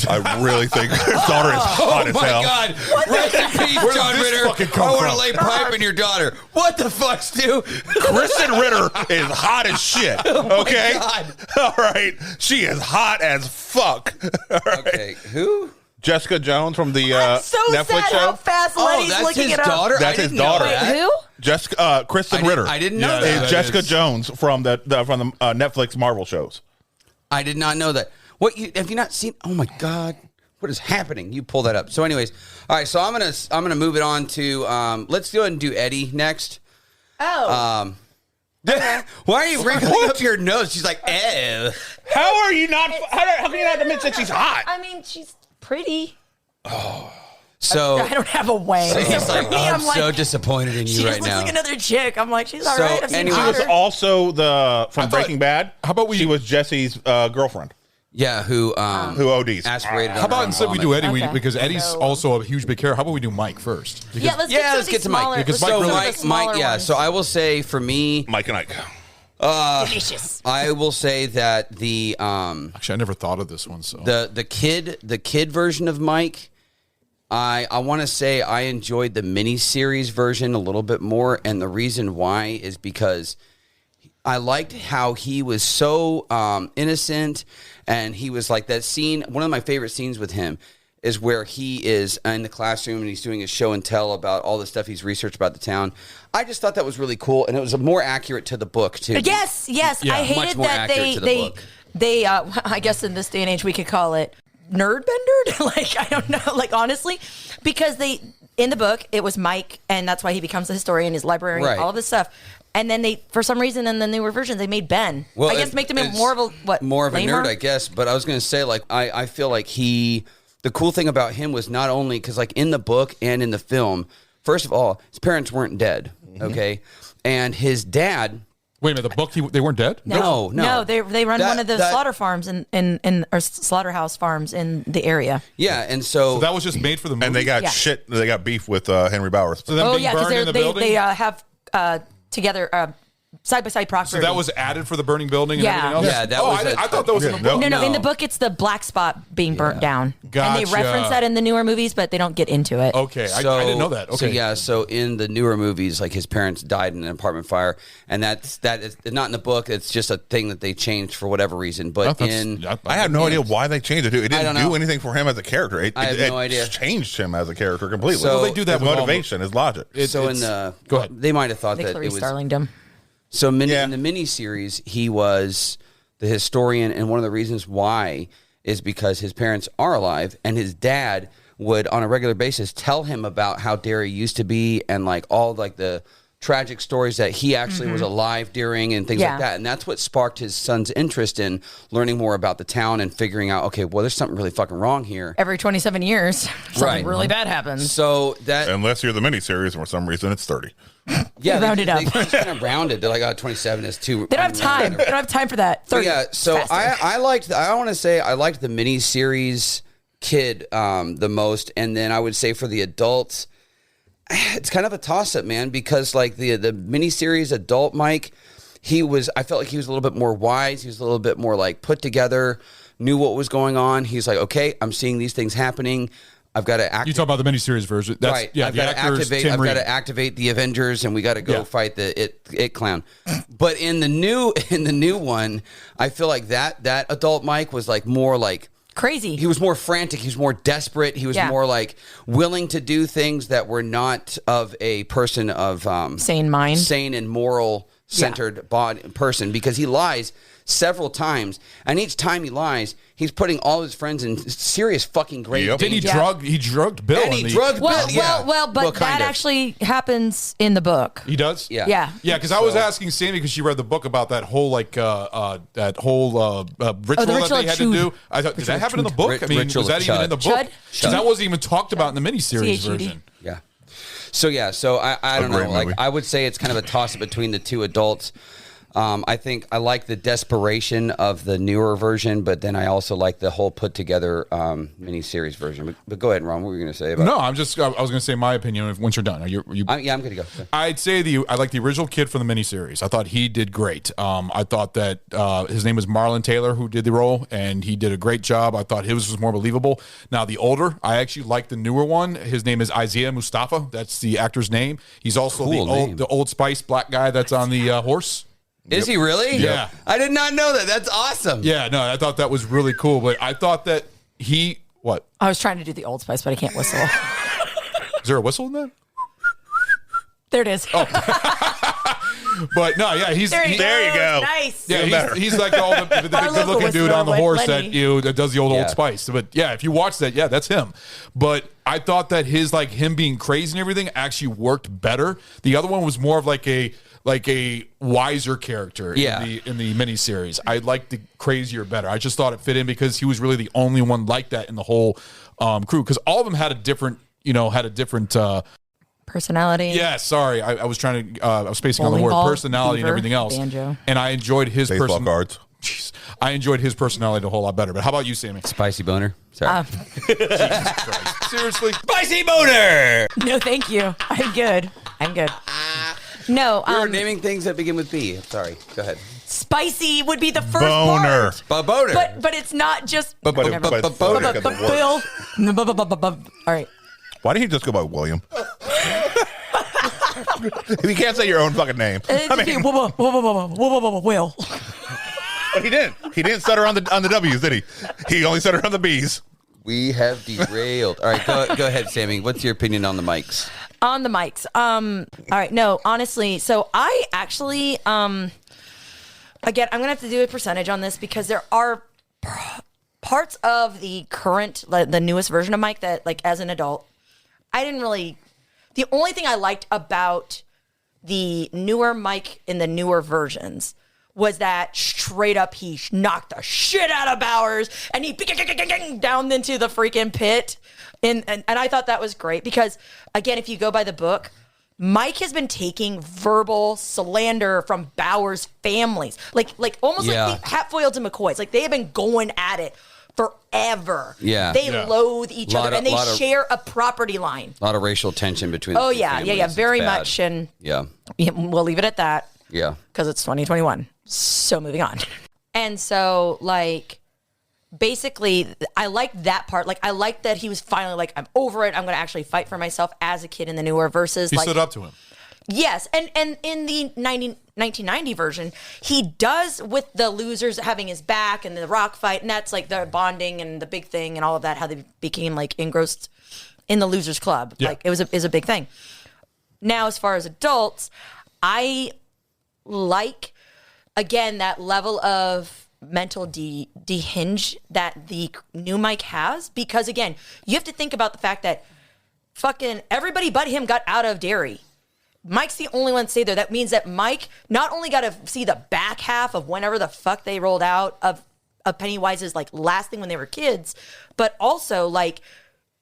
I really think his daughter is hot as Oh my hell. God! Rest in peace, Where did John this Ritter. fucking come I want to from? lay pipe in your daughter. What the fuck, Stu? Kristen Ritter is hot as shit. Okay, all right, she is hot as fuck. All right. Okay, who? Jessica Jones from the I'm so Netflix sad show. how fast Lenny's that's looking his it up. daughter. I That's his didn't know daughter. that. Who? Jessica Kristen Ritter. I didn't know Yeah, that. Is Jessica Jones from the Netflix Marvel shows. I did not know that. What have you not seen? Oh my God, what is happening? You pull that up. So, anyways, all right. So I'm gonna move it on to let's go ahead and do Eddie next. Oh. Why are you wrinkling up your nose? She's like, eh. How are you not? How can you not admit that she's hot? I mean, she's pretty. So I don't have a way. So he's like, For me, I'm so like, disappointed in she you just right looks now. like another chick. I'm like, she's all So, right. I've seen anyway- She was hotter. also from Breaking Bad. How about She was Jesse's girlfriend Yeah, who ODs. aspirated. How about instead we do Eddie, Okay. because Eddie's So- also a huge big character. How about we do Mike first? Because Yeah, let's Yeah, get let's get to Mike. smaller, Because let's Mike do really- some of the smaller Yeah. ones. So I will say for me, Mike and Ike. Delicious. I will say that the Actually, I never thought of this one. So the kid version of Mike, I want to say I enjoyed the miniseries version a little bit more, and the reason why is because I liked how he was so innocent, and he was like that scene. One of my favorite scenes with him is where he is in the classroom and he's doing a show and tell about all the stuff he's researched about the town. I just thought that was really cool, and it was more accurate to the book too. Yes. Yeah, I much hated more that accurate to the book. they, I guess in this day and age, we could call it nerd bendered. Like, I don't know, like, honestly, because in the book, it was Mike, and that's why he becomes a historian, his librarian, Right. all of this stuff. And then they, for some reason, in the newer versions, they made Ben. Well, I guess make them more of a, more of a lamer? nerd, I guess. But I was going to say, like, I feel like the cool thing about him was not only because, like, in the book and in the film, first of all, his parents weren't dead, okay? And his dad. Wait a minute, the book, they weren't dead? No. They run one of the slaughter farms or slaughterhouse farms in the area. Yeah, and so that was just made for the movie. And they got Yeah. they got beef with Henry Bowers. So them being yeah, burned in the building? they have together side-by-side property. So that was added for the burning building and Yeah. everything else? Yeah, that was I thought that was in the book. No, in the book, it's the black spot being burnt down. And Gotcha. they reference that in the newer movies, but they don't get into it. Okay, I didn't know that. Okay. So in the newer movies, like his parents died in an apartment fire, and that is not in the book. It's just a thing that they changed for whatever reason. But I have no idea why they changed it. It I don't didn't do know. anything for him as a character. I have no idea. Changed him as a character completely. So- Well, they do that his with all motivation, his logic. So in the Go ahead. they might have thought They that Clarice it was Starlinged him. So in the miniseries, he was the historian, and one of the reasons why is because his parents are alive, and his dad would, on a regular basis, tell him about how Derry used to be, and like all like the tragic stories that he actually was alive during, and things like that. And that's what sparked his son's interest in learning more about the town and figuring out, okay, well, there's something really fucking wrong here. Every 27 years, something really bad happens. So that unless you're the miniseries, for some reason it's 30. Yeah, round it up. They just kind of rounded. They're like, 27 is too. They don't have time. They don't have time for that. 30. Yeah, so Faster. I liked. I want to say I liked the miniseries Kid the most, and then I would say for the adults, it's kind of a toss up, man, because like the miniseries adult Mike, I felt like he was a little bit more wise. He was a little bit more like put together, knew what was going on. He's like, okay, I'm seeing these things happening. I've got to You talk about the miniseries version. That's, right. Yeah, I've the got to actors, activate. Tim I've got Reed. to activate the Avengers, and we got to go fight the it clown. But in the new one, I feel like that adult Mike was like more like crazy. He was more frantic. He was more desperate. He was more like willing to do things that were not of a person of sane mind, sane and moral centered person, because he lies several times, and each time he lies, he's putting all his friends in serious fucking grave danger. Did he drugged Bill? And he drugged Bill. Well, but that actually happens in the book. He does? Yeah. Because I was asking Sammy because she read the book about that whole ritual that they had to do. I thought, did that happen in the book? I mean, was that even in the book? Because that wasn't even talked about in the miniseries version. Yeah. So I don't know. Like I would say it's kind of a toss up between the two adults. I think I like the desperation of the newer version, but then I also like the whole put together miniseries version. But go ahead, Ron. What were you going to say about? No, I was going to say my opinion once you're done. I'm going to go. I'd say I like the original Kid from the miniseries. I thought he did great. I thought that his name was Marlon Taylor, who did the role, and he did a great job. I thought his was more believable. Now the older, I actually like the newer one. His name is Isaiah Mustafa. That's the actor's name. He's also the Old Spice black guy that's on the horse. Is he really? Yeah. I did not know that. That's awesome. Yeah, no, I thought that was really cool. But I thought that what? I was trying to do the Old Spice, but I can't whistle. Is there a whistle in that? There it is. Oh. But no, yeah, there you go. Nice. Yeah, he's like all the big good-looking dude on the horse that does the Old Spice. But yeah, if you watch that, that's him. But I thought that him being crazy and everything actually worked better. The other one was more of like a wiser character in the miniseries. I liked the crazier better. I just thought it fit in because he was really the only one like that in the whole crew. Because all of them had a different personality. Yeah, sorry. I was trying to I was spacing on the word personality and everything else. Banjo. And I enjoyed his baseball cards. Jeez, I enjoyed his personality a whole lot better. But how about you, Sammy? Spicy boner. Sorry. Seriously? Spicy boner. No, thank you. I'm good. No, we were naming things that begin with B. Sorry. Go ahead. Spicy would be the first boner. part. Boner. But it's not just boner. Bill. All right. Why didn't he just go by William? You can't say your own fucking name. Will. But he didn't. He didn't stutter on the W's, did he? He only stuttered on the B's. We have derailed. All right, go ahead, Sammy. What's your opinion on the mics? On the mics. All right. No, honestly. So I actually, Again, I'm going to have to do a percentage on this because there are parts of the current, the newest version of Mike that, like, as an adult, I didn't really... The only thing I liked about the newer Mike in the newer versions was that straight up he knocked the shit out of Bowers and he down into the freaking pit. And I thought that was great because, again, if you go by the book, Mike has been taking verbal slander from Bowers' families. Like almost like the Hatfields and McCoys. Like, they have been going at it forever. Yeah. They loathe each other, and they share a property line. A lot of racial tension between the two yeah, families. very It's bad. much. And Yeah. we'll leave it at that. Yeah. Because it's 2021. So moving on. And so, like, basically, I liked that part. Like, I liked that he was finally like, I'm over it. I'm going to actually fight for myself as a kid in the newer versus. He stood up to him. Yes. And in the 1990 version, he does, with the losers having his back and the rock fight. And that's like the bonding and the big thing and all of that, how they became like engrossed in the losers club. Yeah. Like, it was a big thing. Now, as far as adults, I like, again, that level of mental dehinge that the new Mike has, because, again, you have to think about the fact that fucking everybody but him got out of Derry. Mike's the only one to stay there. That means that Mike not only got to see the back half of whenever the fuck they rolled out of Pennywise's, like, last thing when they were kids, but also, like,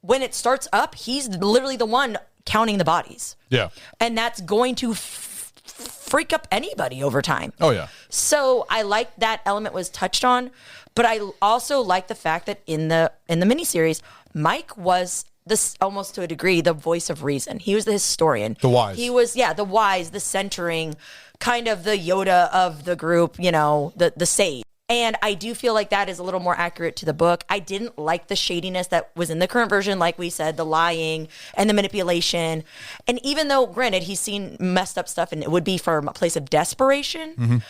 when it starts up, he's literally the one counting the bodies. Yeah. And that's going to freak up anybody over time. Oh, yeah. So I like that element was touched on, but I also like the fact that in the miniseries, Mike was this, almost to a degree, the voice of reason. He was the historian. The wise. He was, the wise, the centering, kind of the Yoda of the group, you know, the sage. And I do feel like that is a little more accurate to the book. I didn't like the shadiness that was in the current version, like we said, the lying and the manipulation. And even though, granted, he's seen messed up stuff and it would be from a place of desperation,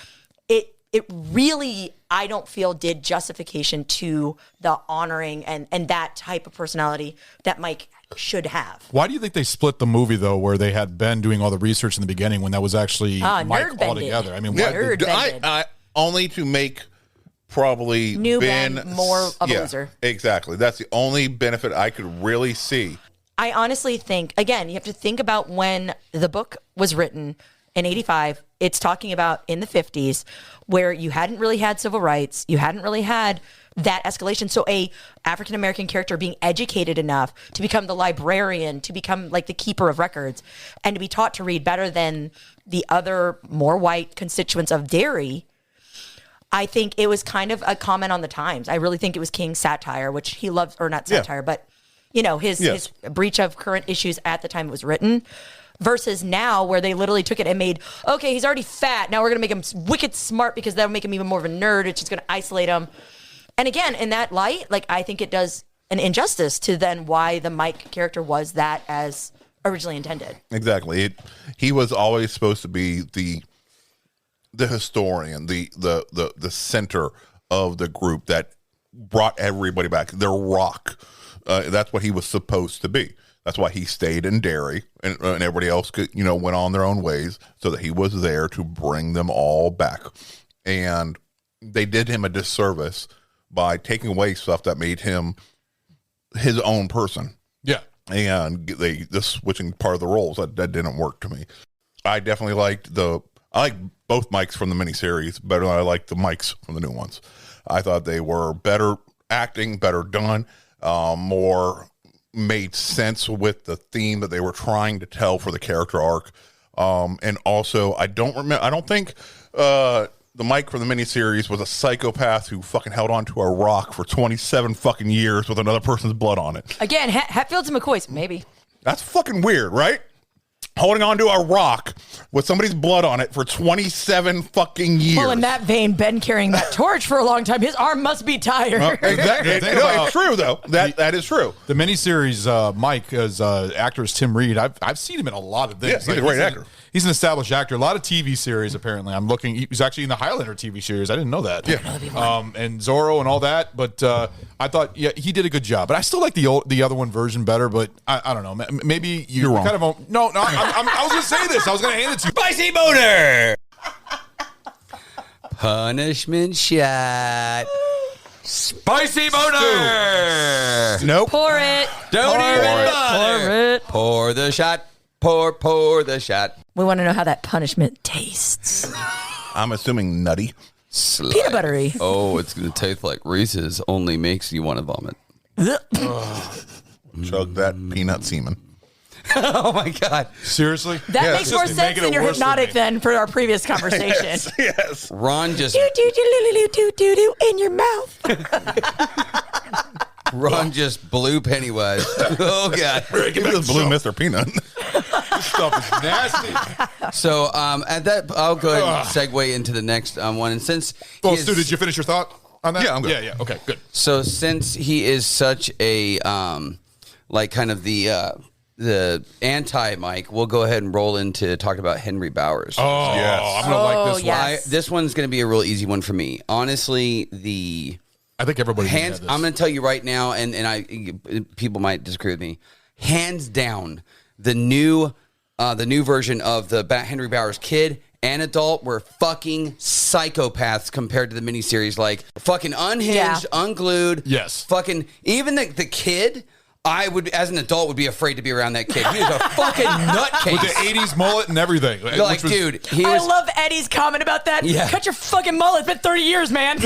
it really, I don't feel, did justification to the honoring and that type of personality that Mike should have. Why do you think they split the movie, though, where they had Ben doing all the research in the beginning when that was actually Mike Nerd-bended. altogether? I mean, Nerd-bended. Only to make probably New Ben more of a loser. Exactly. That's the only benefit I could really see. I honestly think, again, you have to think about when the book was written in 85. It's talking about in the 50s where you hadn't really had civil rights. You hadn't really had that escalation. So a African-American character being educated enough to become the librarian, to become like the keeper of records, and to be taught to read better than the other more white constituents of Derry, I think it was kind of a comment on the times. I really think it was King's satire, which he loves, or not satire, but, you know, his breach of current issues at the time it was written, versus now where they literally took it and made, okay, he's already fat. Now we're going to make him wicked smart because that'll make him even more of a nerd. It's just going to isolate him. And again, in that light, like, I think it does an injustice to then why the Mike character was that as originally intended. Exactly. He was always supposed to be the historian, the center of the group that brought everybody back. Their rock. That's what he was supposed to be. That's why he stayed in Derry, and everybody else could, went on their own ways, so that he was there to bring them all back. And they did him a disservice by taking away stuff that made him his own person. Yeah. And they just switching part of the roles that didn't work to me. I definitely I like both Mikes from the miniseries better than I like the Mikes from the new ones. I thought they were better acting, better done, more made sense with the theme that they were trying to tell for the character arc. And also, I don't think the Mike from the miniseries was a psychopath who fucking held on to a rock for 27 fucking years with another person's blood on it. Again, Hatfields and McCoys, maybe. That's fucking weird, right? Holding on to a rock with somebody's blood on it for 27 fucking years. Well, in that vein, Ben carrying that torch for a long time, his arm must be tired. Exactly. It's true, though. That is true. The miniseries, Mike, as actor is Tim Reed. I've seen him in a lot of things. Yeah, he's a great actor. He's an established actor. A lot of TV series, apparently. I'm looking. He was actually in the Highlander TV series. I didn't know that. Yeah. And Zorro and all that. But I thought, he did a good job. But I still like the other one version better. But I don't know. Maybe you're wrong. kind of no. I was going to say this. I was going to hand it to you. Spicy boner. Punishment shot. Spicy boner. Nope. Pour it. Don't Pour even it. bother. Pour it. Pour the shot. Pour the shot. We want to know how that punishment tastes. I'm assuming nutty. Peanut buttery. Oh, it's going to taste like Reese's. Only makes you want to vomit. Chug that peanut semen. Oh my God. Seriously? That makes more sense than your hypnotic then for our previous conversation. Yes. Ron just Do in your mouth. Ron just blew Pennywise. Oh God. Give me this blue Mr. Peanut. This stuff is nasty. So at that, I'll go ahead and segue into the next one. And since Well, Stu, did you finish your thought on that? Yeah, I'm good. Yeah. Okay, good. So since he is such a like kind of the anti-Mike, we'll go ahead and roll into talking about Henry Bowers. Oh, Yes. I'm gonna like this one. yes. This one's going to be a real easy one for me. Honestly, I think everybody hands. I'm going to tell you right now, and people might disagree with me. Hands down, the new version of the Henry Bowers kid and adult were fucking psychopaths compared to the miniseries. Like fucking unhinged, unglued. Yes. Fucking even the kid. I would, as an adult, would be afraid to be around that kid. He was a fucking nutcase. with the 80s mullet and everything. Like, dude, he was. I love Eddie's comment about that. Yeah. Cut your fucking mullet. It's been 30 years, man. I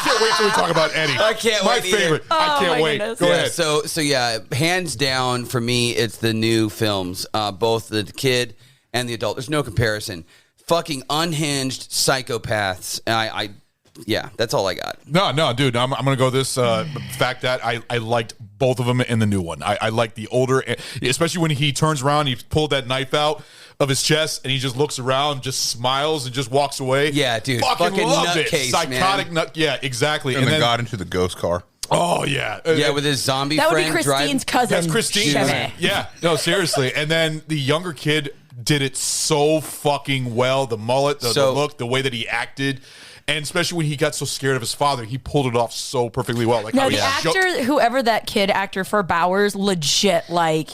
can't wait till we talk about Eddie. I can't My wait either. favorite. I can't my wait. goodness. Go Yeah, ahead. So yeah, hands down for me, it's the new films, both the kid and the adult. There's no comparison. Fucking unhinged psychopaths. Yeah, that's all I got. No, dude. I'm gonna go this fact that I liked both of them in the new one. I like the older, especially when he turns around, he pulled that knife out of his chest, and he just looks around, just smiles, and just walks away. Yeah, dude. Fucking loved it. nutcase, Psychotic man. nut. Yeah, exactly. And then got into the ghost car. Oh yeah, Yeah, with his zombie That would be friend Christine's cousin. That's Christine. Chevy. Yeah, no, seriously. And then the younger kid did it so fucking well. The mullet, the look, the way that he acted. And especially when he got so scared of his father, he pulled it off so perfectly well. Like No, how the he actor, whoever that kid actor for Bowers, legit, like,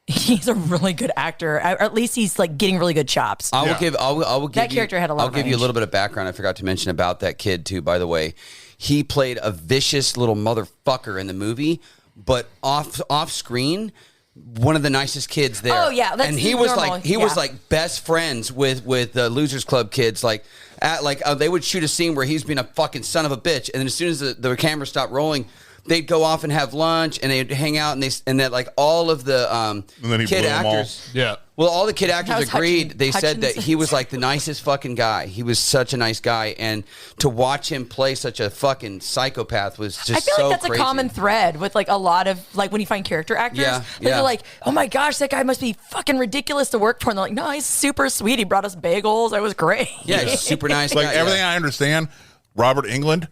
he's a really good actor. Or at least he's like getting really good chops. I will give that character had a lot. I'll give you a little bit of background. I forgot to mention about that kid too. By the way, he played a vicious little motherfucker in the movie, but off screen, one of the nicest kids there. Oh, yeah, that's and he was normal. like was like best friends with the Losers Club kids. They would shoot a scene where he's being a fucking son of a bitch, and then as soon as the camera stopped rolling, they'd go off and have lunch, and they'd hang out, and that like all of the And then he kid blew them all. actors. Yeah. Well, all the kid actors That was agreed. They said that Hutchins. he was like the nicest fucking guy. He was such a nice guy, and to watch him play such a fucking psychopath was just I feel so like that's crazy. a common thread with like a lot of like when you find character actors. Yeah, Like, yeah. they're like, oh my gosh, that guy must be fucking ridiculous to work for. And they're like, no, he's super sweet. He brought us bagels. It was great. Yeah, he's super nice. Like guy, everything yeah. I understand, Robert Englund,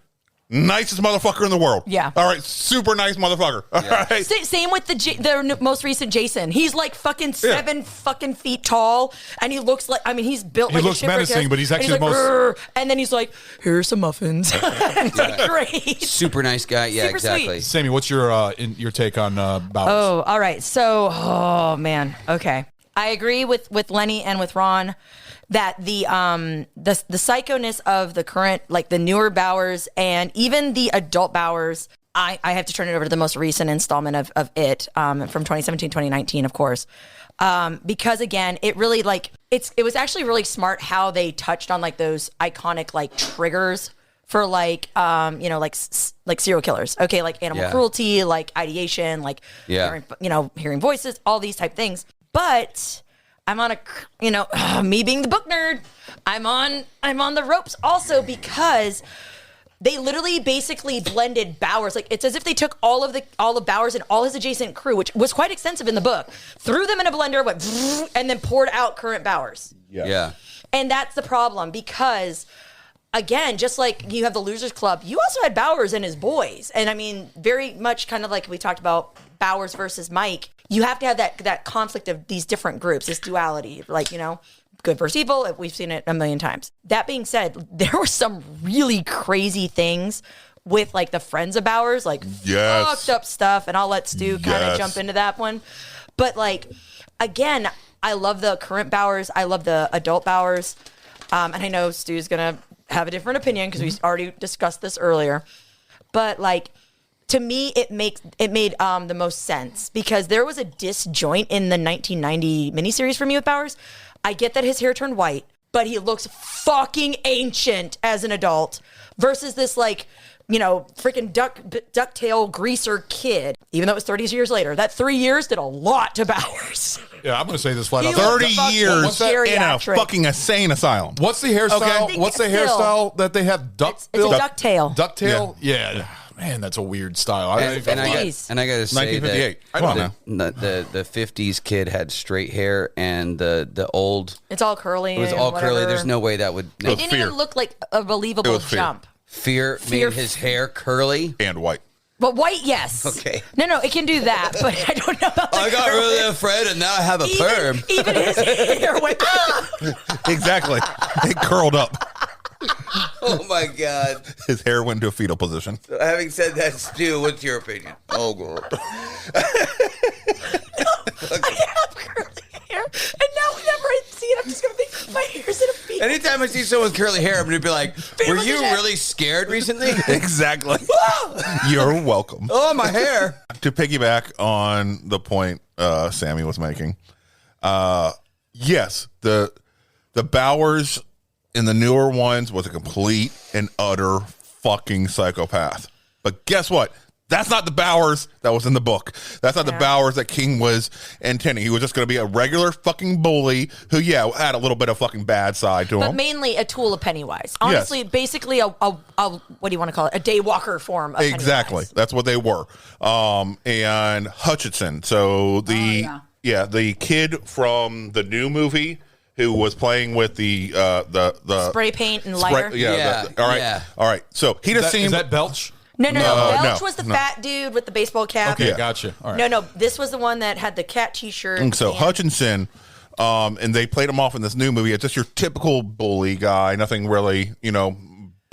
nicest motherfucker in the world. Yeah. All right, super nice motherfucker. All right. Same with the most recent Jason. He's like fucking 7 fucking feet tall, and he looks like he's built. He like looks a shipwreck menacing, is. but he's And actually like, the most- "Rrr," and then he's like, "Here's some muffins." It's like great. Super nice guy. Yeah, Super exactly. sweet. Sammy, what's your take on Bowers? Oh, all right. So, oh man. Okay. I agree with Lenny and with Ron that the psychoness of the current, like the newer Bowers and even the adult Bowers, I have to turn it over to the most recent installment of it from 2017, 2019, of course. Because again, it really it was actually really smart how they touched on like those iconic like triggers for like serial killers. Okay. Like animal cruelty, like ideation, like, hearing voices, all these type things. But I'm on me being the book nerd, I'm on the ropes also because they literally basically blended Bowers. Like it's as if they took all of Bowers and all his adjacent crew, which was quite extensive in the book, threw them in a blender, went and then poured out current Bowers. Yeah. And that's the problem because again, just like you have the Losers Club, you also had Bowers and his boys. And I mean, very much kind of like we talked about Bowers versus Mike. You have to have that conflict of these different groups, this duality, like, good versus evil. We've seen it a million times. That being said, there were some really crazy things with like the friends of Bowers, like fucked up stuff. And I'll let Stu kind of jump into that one. But like, again, I love the current Bowers. I love the adult Bowers. and I know Stu's gonna have a different opinion because we already discussed this earlier, but like to me, it made the most sense because there was a disjoint in the 1990 miniseries for me with Bowers. I get that his hair turned white, but he looks fucking ancient as an adult versus this like, you know, freaking ducktail greaser kid, even though it was 30 years later. That 3 years did a lot to Bowers. Yeah, I'm going to say this flat out. 30 years in a fucking insane asylum. What's the hairstyle? Okay. What's the hairstyle that they have? It's a ducktail. Ducktail? Yeah. Man, that's a weird style. And I got to say 1958. that Come on now. the 50s kid had straight hair, and the old It's all curly. it was and all whatever. curly. There's no way that would. It didn't even look like a believable jump. Fear made his hair curly and white. But white, yes. Okay. No, it can do that, but I don't know about I got curly. really afraid, and now I have a perm. Even his hair went. Exactly. It curled up. Oh my God. His hair went into a fetal position. So having said that, Stu, what's your opinion? Oh God. I have curly hair, and now whenever I see it, I'm just gonna think my hair's in a fetal. Anytime I see someone with curly hair, I'm gonna be like, "Were you really scared recently?" Exactly. You're welcome. Oh, my hair. To piggyback on the point Sammy was making, yes, the Bowers in the newer ones was a complete and utter fucking psychopath. But guess what? That's not the Bowers that was in the book. That's not the Bowers that King was intending. He was just going to be a regular fucking bully who, had a little bit of fucking bad side to But him. mainly a tool of Pennywise. Honestly, basically a what do you want to call it? A daywalker form of Exactly. Pennywise. That's what they were. And Hutchinson. So the kid from the new movie who was playing with the spray paint and lighter. All right. So he just seemed Is that Belch? No. Belch no, was the no. fat dude with the baseball cap. Okay, gotcha. All right. No, this was the one that had the cat T-shirt. And so Hutchinson, and they played him off in this new movie. It's just your typical bully guy. Nothing really,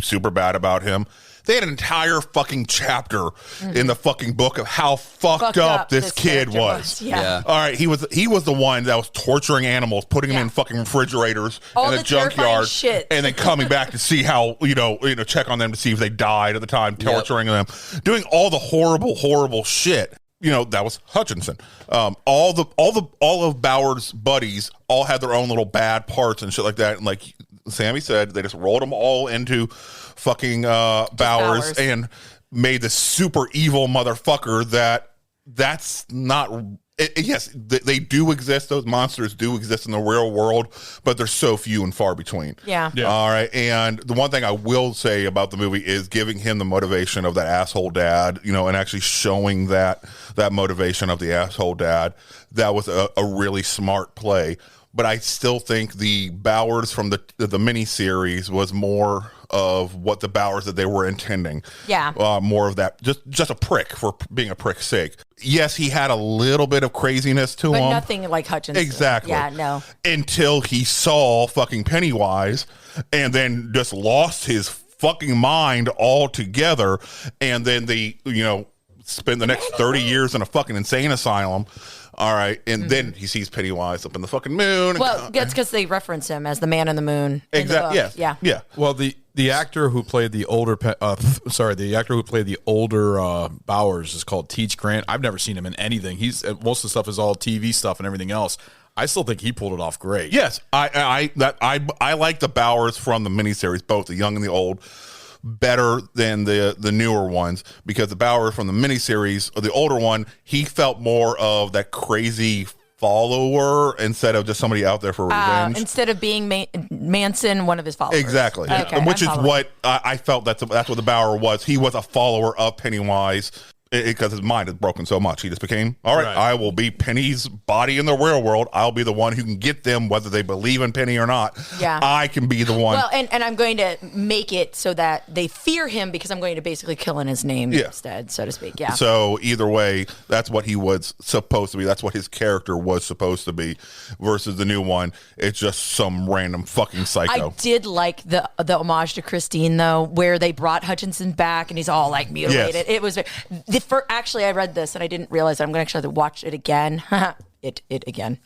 super bad about him. They had an entire fucking chapter in the fucking book of how fucked up this kid was. Yeah. All right, he was the one that was torturing animals, putting them in fucking refrigerators All in the the junkyard, terrifying shit. and then coming back to see how check on them to see if they died at the time, torturing them, doing all the horrible shit. That was Hutchinson. All of Bowers' buddies all had their own little bad parts and shit like that. And like Sammy said, they just rolled them all into fucking Bowers and made this super evil motherfucker that's not. Yes, they do exist. Those monsters do exist in the real world, but they're so few and far between. Yeah. All right. And the one thing I will say about the movie is giving him the motivation of that asshole dad, and actually showing that motivation of the asshole dad. That was a really smart play. But I still think the Bowers from the miniseries was more of what the Bowers that they were intending. Yeah. More of that, just a prick for being a prick's sake. Yes, he had a little bit of craziness to But him. nothing like Hutchinson. Exactly. Yeah, no. Until he saw fucking Pennywise and then just lost his fucking mind altogether. And then they, spend the next 30 years in a fucking insane asylum. All right. And then he sees Pennywise up in the fucking moon. Well, that's because they reference him as the man in the moon. Exactly. Yeah. Yeah. Well, the actor who played the older Bowers is called Teach Grant. I've never seen him in anything. Most of the stuff is all TV stuff and everything else. I still think he pulled it off great. Yes. I like the Bowers from the miniseries, both the young and the old, better than the newer ones, because the Bowers from the miniseries, or the older one, he felt more of that crazy follower instead of just somebody out there for revenge. Instead of being Manson, one of his followers. Exactly. Okay, Which I'm is following. what I felt that's what the Bower was. He was a follower of Pennywise because his mind is broken so much. He just became, all right, I will be Penny's body in the real world. I'll be the one who can get them, whether they believe in Penny or not. Yeah. I can be the one. Well, and I'm going to make it so that they fear him because I'm going to basically kill in his name instead, so to speak. Yeah. So either way, that's what he was supposed to be. That's what his character was supposed to be. Versus the new one, it's just some random fucking psycho. I did like the homage to Christine though, where they brought Hutchinson back and he's all like mutilated. Yes. It was actually I read this and I didn't realize it. I'm going to actually watch it again. it again.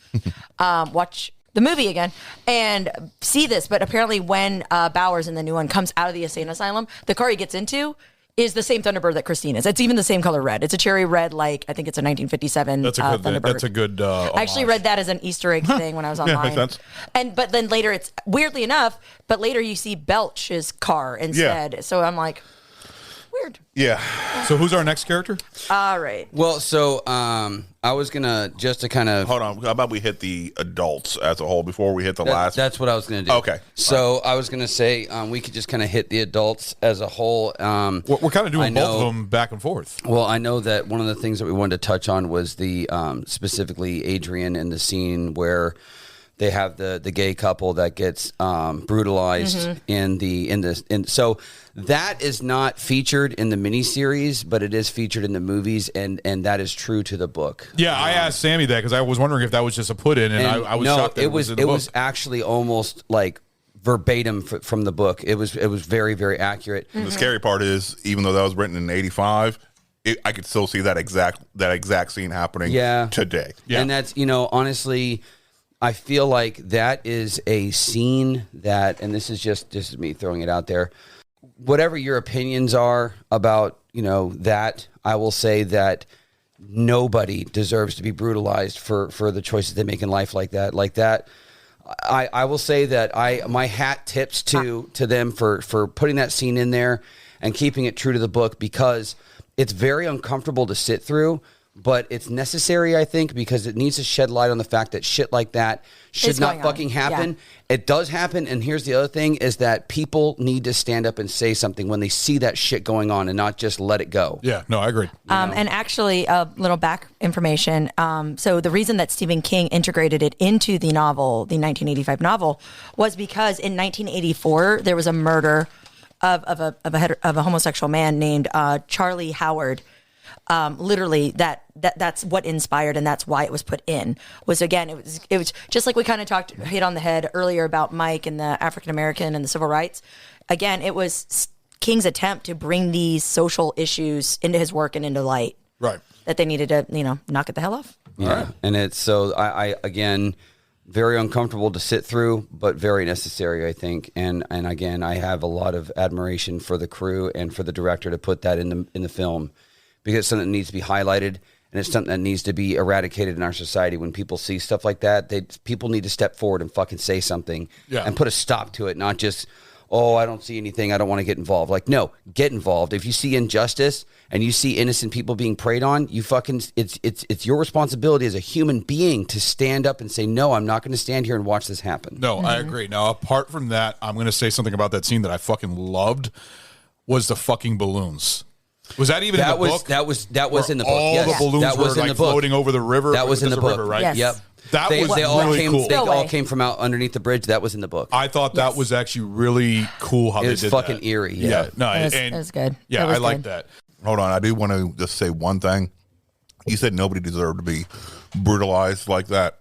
Watch the movie again and see this. But apparently, when Bowers in the new one comes out of the insane asylum, the car he gets into is the same Thunderbird that Christine is. It's even the same color red. It's a cherry red, like I think it's a 1957 Thunderbird. That's a good. I actually read that as an Easter egg thing when I was online. Yeah, makes sense. But then later, it's weirdly enough. But later you see Belch's car instead. Yeah. So I'm like, weird. Yeah. So who's our next character? All right. Well, so I was gonna just to kind of hold on. How about we hit the adults as a whole before we hit the last? That's what I was gonna do. Okay. So I was gonna say we could just kind of hit the adults as a whole. We're kind of doing both of them back and forth. Well, I know that one of the things that we wanted to touch on was the specifically Adrian in the scene where they have the gay couple that gets brutalized so that is not featured in the miniseries, but it is featured in the movies, and that is true to the book. Yeah, I asked Sammy that because I was wondering if that was just a put in, and I was shocked that it was in the book. Was actually almost like verbatim from the book. It was very, very accurate. The scary part is, even though that was written in '85. I could still see that exact scene happening today. Yeah. And that's, honestly, I feel like that is a scene that, and this is me throwing it out there, whatever your opinions are about, that, I will say that nobody deserves to be brutalized for the choices they make in life like that. I will say that my hat tips to them for putting that scene in there and keeping it true to the book, because it's very uncomfortable to sit through, but it's necessary, I think, because it needs to shed light on the fact that shit like that should not fucking happen. Yeah. It does happen, and here's the other thing, is that people need to stand up and say something when they see that shit going on and not just let it go. Yeah, no, I agree. And actually, a little back information. So the reason that Stephen King integrated it into the novel, the 1985 novel, was because in 1984, there was a murder of a homosexual man named Charlie Howard. Literally, that's what inspired, and that's why it was put in. Was again, it was just like we kind of hit on the head earlier about Mike and the African American and the civil rights. Again, it was King's attempt to bring these social issues into his work and into light. Right. That they needed to, knock it the hell off. Yeah, right. And it's so I again. Very uncomfortable to sit through, but very necessary, I think. And again, I have a lot of admiration for the crew and for the director to put that in the film, because it's something that needs to be highlighted, and it's something that needs to be eradicated in our society. When people see stuff like that, people need to step forward and fucking say something and put a stop to it, not just, oh, I don't see anything, I don't want to get involved. Like, no, get involved. If you see injustice and you see innocent people being preyed on, you fucking, it's your responsibility as a human being to stand up and say, no, I'm not going to stand here and watch this happen. No, I agree. Now, apart from that, I'm going to say something about that scene that I fucking loved, was the fucking balloons. Was that even in the book? That was in the book. All the balloons that was were in like the book. Floating over the river. That was in the book, river, right? Yes. Yep. That was they all really came, cool. They all came from out underneath the bridge. That was in the book. I thought that was actually really cool how it they was did fucking that. eerie. Yeah. No, it was good. Yeah, I like that. Hold on, I do want to just say one thing. You said nobody deserved to be brutalized like that.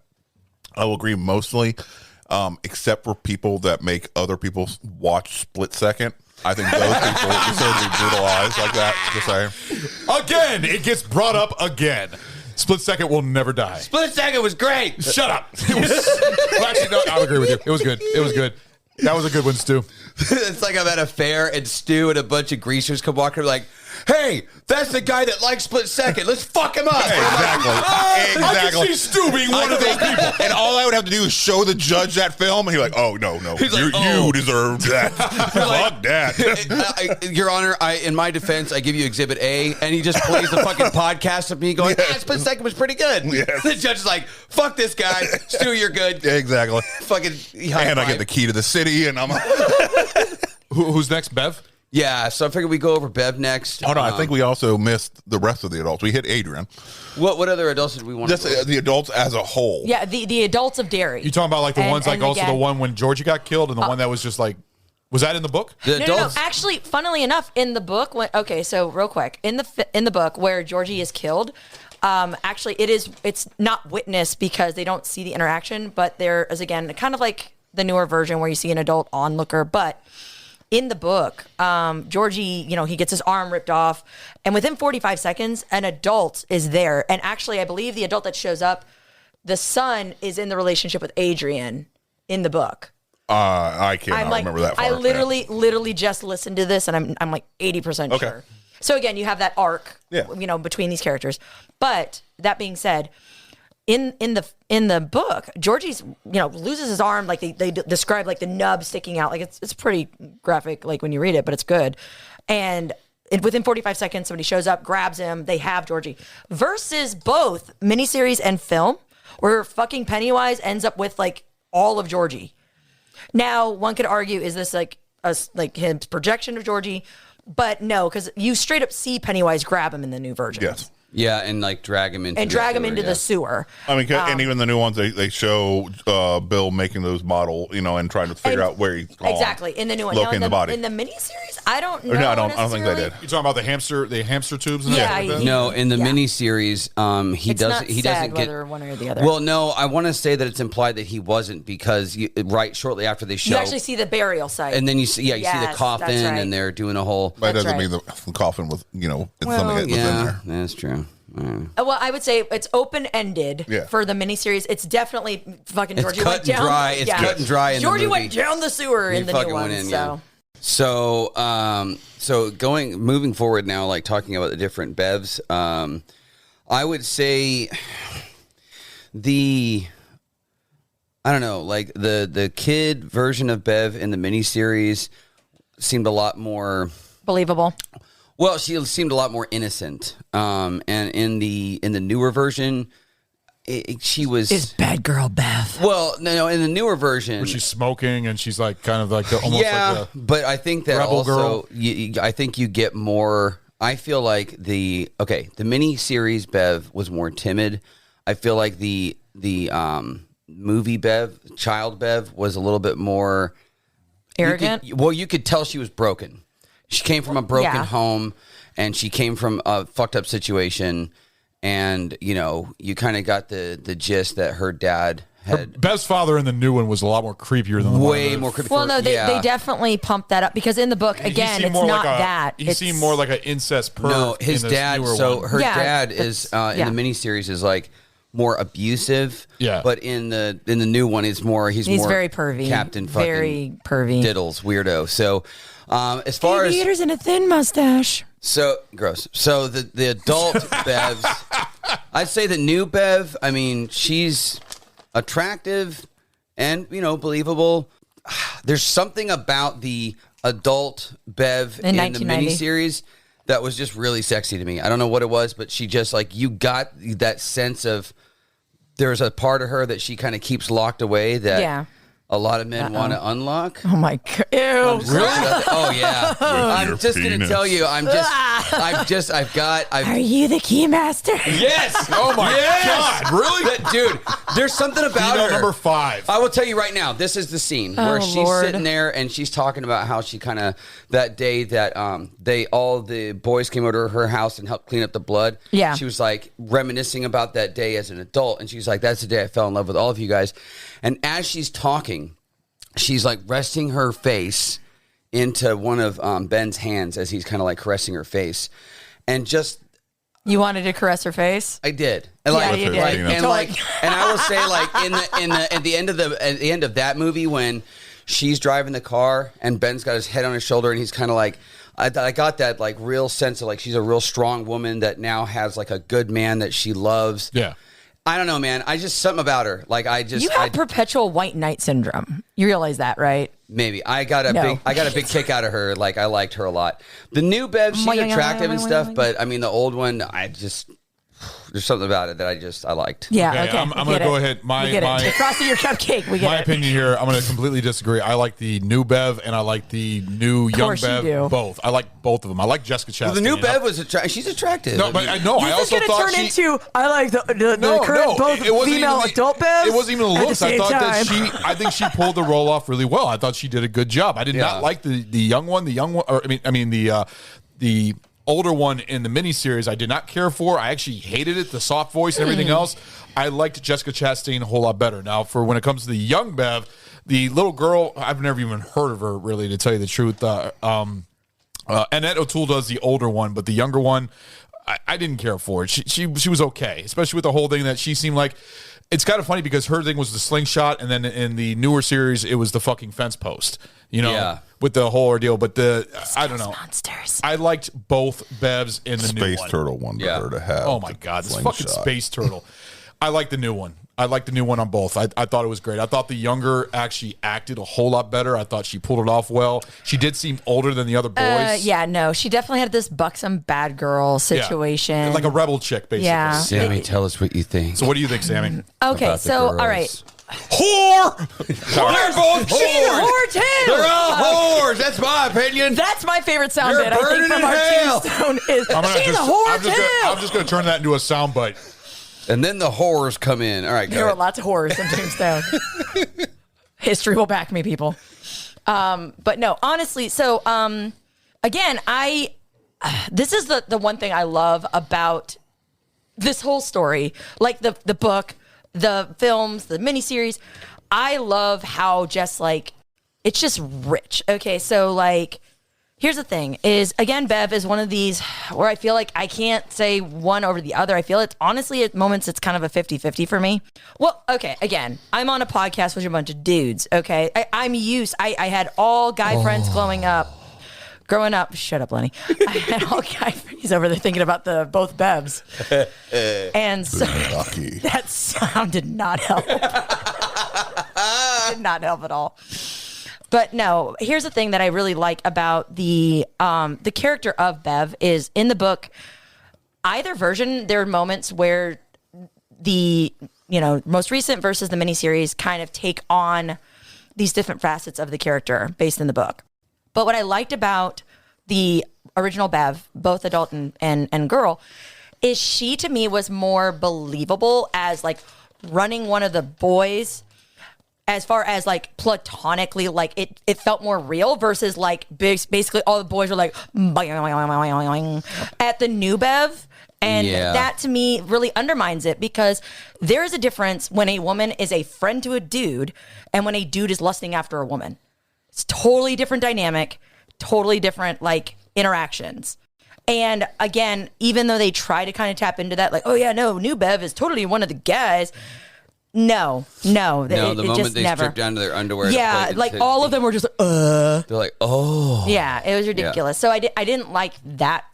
I will agree mostly, except for people that make other people watch Split Second. I think those people deserve to be brutalized like that. Just saying. Again, it gets brought up again. Split Second will never die. Split Second was great. Shut up. Well, actually, no, I agree with you. It was good. It was good. That was a good one, Stu. It's like I'm at a fair and Stu and a bunch of greasers come walking like, hey, that's the guy that likes Split Second. Let's fuck him up. Exactly. I can see Stu being one of those people. And all I would have to do is show the judge that film, and he's like, oh, no. You deserve that. Fuck that. Your Honor, in my defense, I give you Exhibit A, and he just plays the fucking podcast of me going, Split Second was pretty good. Yes. The judge is like, fuck this guy. Stu, you're good. Exactly. Fucking and I get the key to the city, and I'm Who's next, Bev? Yeah, so I figured we go over Bev next. Hold on, I think we also missed the rest of the adults. We hit Adrian. What other adults did we want Just to the adults as a whole. Yeah, the adults of Derry. You talking about like the And- ones like and also again- the one when Georgie got killed and the one that was just like, was that in the book? The No. Actually, funnily enough, in the book, so real quick, in the book where Georgie is killed, actually it's not witnessed because they don't see the interaction, but there is again kind of like the newer version where you see an adult onlooker, but. In the book, Georgie, he gets his arm ripped off, and within 45 seconds, an adult is there. And actually, I believe the adult that shows up the son is in the relationship with Adrian in the book. I cannot remember that far. I literally just listened to this, and I'm like 80% sure. So again, you have that arc, between these characters. But that being said, in the book, Georgie's loses his arm, like they describe like the nub sticking out, like it's pretty graphic, like when you read it, but it's good. And within 45 seconds, somebody shows up, grabs him, they have Georgie. Versus both miniseries and film, where fucking Pennywise ends up with like all of Georgie. Now, one could argue, is this like his projection of Georgie? But no, because you straight up see Pennywise grab him in the new version. Yes. Yeah, and like drag him into the sewer. I mean, and even the new ones, they show Bill making those model, and trying to figure out where he's gone. Exactly, in the new one. Locating the body. In the miniseries, I don't know. No, I don't think they did. You talking about the hamster tubes? And no, in the miniseries, he doesn't get whether one or the other. Well, no, I want to say that it's implied that he wasn't, because shortly after they show, you actually see the burial site, and then you see see the coffin, and they're doing a whole. That doesn't mean the coffin was it's something that was in there. That's true. Well, I would say it's open-ended for the miniseries. It's definitely fucking Georgie went down. It's cut and dry in Georgie the movie. went down the sewer in the new one. So moving forward now, like talking about the different Bevs, I would say the kid version of Bev in the miniseries seemed a lot more believable. Well, she seemed a lot more innocent, and in the newer version, she was is bad girl Bev. Well, no, in the newer version, where she's smoking and she's like kind of like almost like a but I think that rebel also, girl. I think you get more. I feel like the mini-series Bev was more timid. I feel like the movie Bev, child Bev, was a little bit more arrogant. You could tell she was broken. She came from a broken home, and she came from a fucked up situation, and you kind of got the gist that her dad had. Bev's father in the new one was a lot more creepier than the way more creepy. Well, no, they definitely pumped that up, because in the book, again, it's not that. He seemed more like an incest perv. No, his dad. So one. her dad is in the miniseries is like more abusive. Yeah, but in the new one, he's more very pervy, Captain fucking very pervy, diddles weirdo. So. As far as aviators and a thin mustache. So gross. So the adult Bevs, I'd say the new Bev. I mean, she's attractive and believable. There's something about the adult Bev in the miniseries that was just really sexy to me. I don't know what it was, but she just you got that sense of there's a part of her that she kind of keeps locked away that. A lot of men want to unlock. Oh my god! Ew! Really? Oh yeah. I'm just gonna tell you. I've got. Are you the keymaster? Yes. Oh my god! Really, dude? There's something about her. Number 5. I will tell you right now. This is the scene where she's sitting there and she's talking about how she kind of that day that all the boys came over to her house and helped clean up the blood. Yeah. She was like reminiscing about that day as an adult, and she's like, "That's the day I fell in love with all of you guys." And as she's talking, she's like resting her face into one of Ben's hands as he's kind of like caressing her face, and just you wanted to caress her face. I did. And you did. And I will say, like at the end of that movie when she's driving the car and Ben's got his head on his shoulder and he's kind of like. I got that like real sense of like she's a real strong woman that now has like a good man that she loves. Yeah. I don't know, man. I just something about her. Like you have perpetual white knight syndrome. You realize that, right? Maybe I got a big kick out of her. Like I liked her a lot. The new Bev, she's attractive and stuff, but I mean the old one, there's something about it that I liked. Yeah, okay. I'm going to go ahead. The frosty your cupcake. We get my opinion here. I'm going to completely disagree. I like the new Bev and I like the new young Bev. Both. I like both of them. I like Jessica Chastain. Well, the new Bev was she's attractive. No, but I know. I also thought I like the current both female adult Bev. It wasn't even the looks. I thought I think she pulled the role off really well. I thought she did a good job. I did not like the young one. The young one. Or I mean the older one in the miniseries I did not care for. I actually hated it, the soft voice and everything else. I liked Jessica Chastain a whole lot better. Now, for when it comes to the young Bev, the little girl, I've never even heard of her, really, to tell you the truth. Annette O'Toole does the older one, but the younger one, I didn't care for it. She was okay, especially with the whole thing that she seemed like it's kind of funny because her thing was the slingshot, and then in the newer series, it was the fucking fence post. You know, with the whole ordeal. But I don't know. Monsters. I liked both Bevs in the new one. Space Turtle wanted her to have. Oh my god, this slingshot. fucking Space Turtle. I like the new one. I like the new one on both. I thought it was great. I thought the younger actually acted a whole lot better. I thought she pulled it off well. She did seem older than the other boys. No, she definitely had this buxom bad girl situation. Like a rebel chick, basically. Yeah. Sammy, tell us what you think. So what do you think, Sammy? Okay, about the so, all girls? right. Whore! They're both She's a whores! whore, too! They're all whores! That's my opinion! That's my favorite sound You're bit, I think, burning from in our hell. tombstone is, she's a whore, too! I'm just going to turn that into a soundbite. And then the horrors come in. All right, go There were ahead. lots of horrors in Tombstone. History will back me, people. But no, honestly, so again, this is the one thing I love about this whole story, like the book, the films, the miniseries. I love how just like it's just rich. Okay, so like here's the thing is, again, Bev is one of these where I feel like I can't say one over the other. I feel it's honestly at moments it's kind of a 50-50 for me. Well, okay, again, I'm on a podcast with a bunch of dudes, okay? I'm used. I had all guy friends growing up. Shut up, Lenny. I had all guy friends. He's over there thinking about both Bevs. And so that sound did not help. Did not help at all. But no, here's the thing that I really like about the character of Bev is in the book, either version, there are moments where the, most recent versus the miniseries kind of take on these different facets of the character based in the book. But what I liked about the original Bev, both adult and girl, is she to me was more believable as like running one of the boys. As far as like platonically, like it felt more real versus like basically all the boys were like at the new Bev. And that to me really undermines it because there is a difference when a woman is a friend to a dude and when a dude is lusting after a woman. It's totally different dynamic, totally different like interactions. And again, even though they try to kind of tap into that, like, oh yeah, no, new Bev is totally one of the guys. No. The moment just they never. stripped down to their underwear. Yeah, like all of them were just like, They're like, oh. Yeah, it was ridiculous. So I didn't like that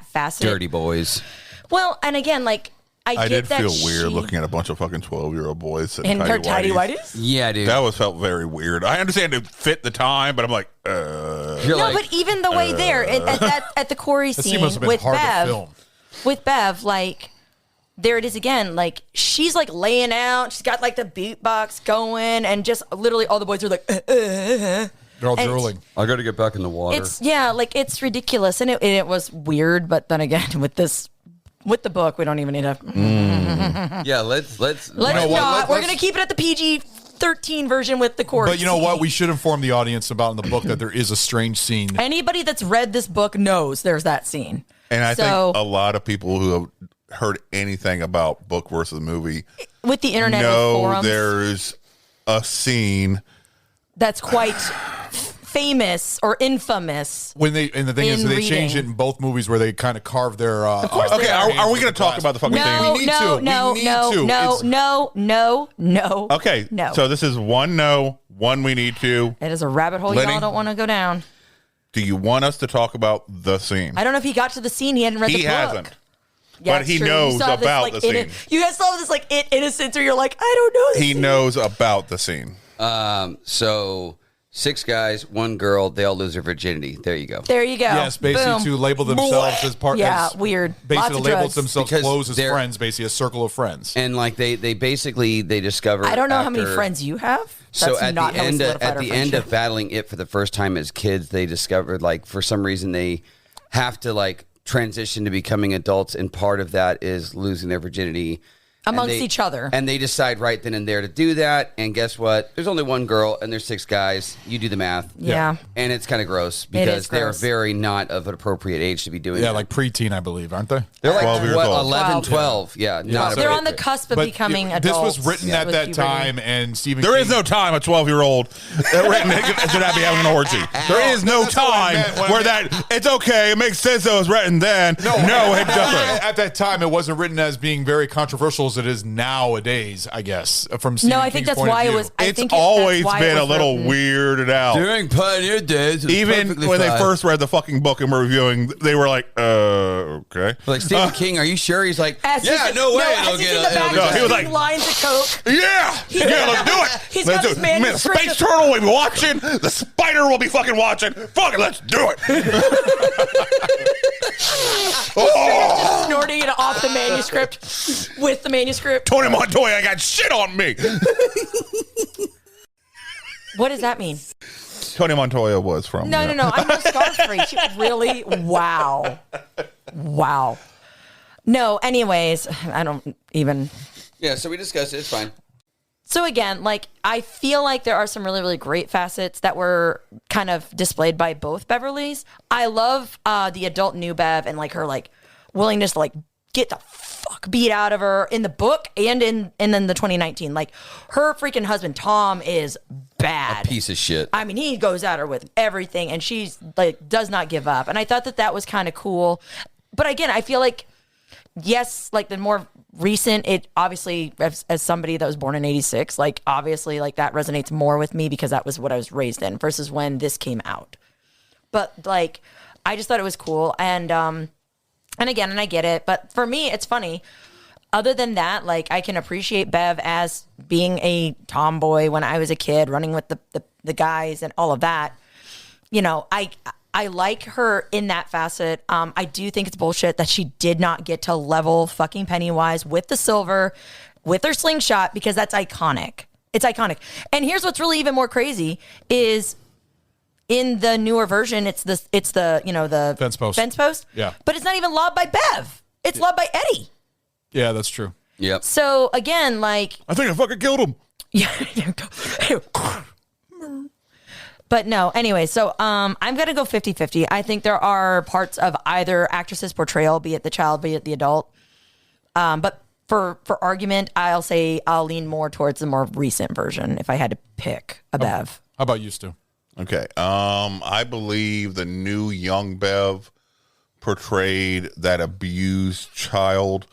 facet. Dirty boys. Well, and again, like, I did get feel that weird looking at a bunch of fucking 12-year-old boys in her tidy whities. Yeah, dude. That felt very weird. I understand it fit the time, but I'm like, but even the way there at the Corey scene must have been with hard to Bev, film. like, there it is again. Like, she's like laying out. She's got like the beatbox going, and just literally all the boys are like, They're all drooling. I got to get back in the water. It's ridiculous, and it was weird. But then again, with the book, we don't even need to. Yeah, let's not. We're gonna keep it at the PG-13 version with the Corey. But you know what? We should inform the audience about in the book that there is a strange scene. Anybody that's read this book knows there's that scene. And I think a lot of people who have heard anything about book versus movie with the internet know forums, there's a scene that's quite famous or infamous. The thing is, they changed it in both movies where they kind of carved their. Of course, okay. Are we going to talk about the fucking thing? No. Okay, no. So this is one we need to. It is a rabbit hole Lenny, y'all don't want to go down. Do you want us to talk about the scene? I don't know if he got to the scene. He hadn't read the book. He hasn't. Yeah, but he true. knows about the scene. You guys saw this like innocence, or you're like, I don't know. He knows about the scene. So 6 guys, 1 girl, they all lose their virginity. There you go. There you go. Yes, basically Boom. to label themselves as part. Yeah, as, weird. Basically Lots to of label drugs. themselves Because close as they're- friends, basically a circle of friends. And like they basically discover. I don't know how many after- friends you have. So That's at not the how we end solidified at our the end friendship. of battling it for the first time as kids, they discovered like for some reason they have to like transition to becoming adults, and part of that is losing their virginity amongst each other. And they decide right then and there to do that. And guess what? There's only 1 girl and there's 6 guys. You do the math. Yeah. And it's kind of gross It because is they're gross. very not of an appropriate age to be doing Yeah, that. like preteen, I believe, aren't they? They're like 12 years old. 11, 12. Yeah. not They're on the appropriate. cusp of But becoming this adults. was written at with that puberty. time, and Stephen There King, is no time a 12-year-old should not be having an orgy. There is no That's not what I time meant. What I where that it's okay. It makes sense that it was written then. No, it doesn't. At that time, it wasn't written as being very controversial commercials it is nowadays, I guess. From No, Stephen I think King's that's point of why it view. was. I It's think always that's why been it a was little written. weirded out. During Pioneer days, it was Even perfectly when they fine. first read the fucking book and were reviewing, they were like, okay. Like, Stephen King, are you sure? He's like, As yeah, he's- no way. as it'll he's get in the it'll back get- No, he was like, lines of coke. Yeah, let's do it. He's Let's got do his it. Man, the manuscript Space of- Turtle will be watching. The Spider will be fucking watching. Fuck it, let's do it. Just snorting it off the manuscript with the manuscript. Tony Montoya, I got shit on me. What does that mean? Tony Montoya was from. No. I'm no Scarface. Really? Wow. No. Anyways, I don't even. Yeah, so we discussed it. It's fine. So again, like I feel like there are some really, really great facets that were kind of displayed by both Beverlys. I love the adult new Bev and like her like willingness to like get the fuck beat out of her in the book and then the 2019. Like her freaking husband Tom is bad. Piece of shit. I mean, he goes at her with everything, and she's like does not give up. And I thought that was kind of cool. But again, I feel like yes, like the more recent, it obviously as somebody that was born in 86, like obviously like that resonates more with me because that was what I was raised in versus when this came out. But like I just thought it was cool, and again, and I get it, but for me it's funny. Other than that, like I can appreciate Bev as being a tomboy when I was a kid, running with the guys and all of that. You know, I like her in that facet. I do think it's bullshit that she did not get to level fucking Pennywise with the silver, with her slingshot, because that's iconic. It's iconic. And here's what's really even more crazy is in the newer version, it's the the Fence post. Fence post. Yeah. But it's not even lobbed by Bev. It's lobbed by Eddie. Yeah, that's true. Yep. So again, like I think I fucking killed him. But no, anyway, so I'm going to go 50-50. I think there are parts of either actress's portrayal, be it the child, be it the adult. But for argument, I'll lean more towards the more recent version if I had to pick a Bev. How about you, Stu? Okay. I believe the new young Bev portrayed that abused child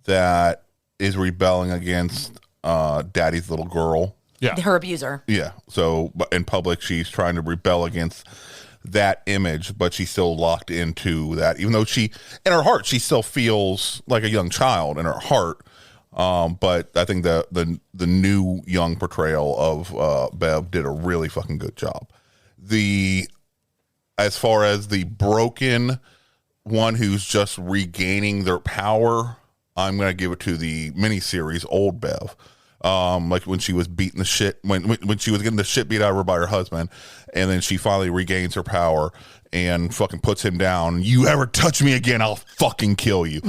that is rebelling against daddy's little girl. Yeah. Her abuser. Yeah. So but in public, she's trying to rebel against that image, but she's still locked into that, even though she, in her heart, she still feels like a young child in her heart. But I think the new young portrayal of Bev did a really fucking good job. As far as the broken one who's just regaining their power, I'm going to give it to the miniseries Old Bev. Like when she was beating the shit, when she was getting the shit beat out of her by her husband, and then she finally regains her power and fucking puts him down. You ever touch me again, I'll fucking kill you.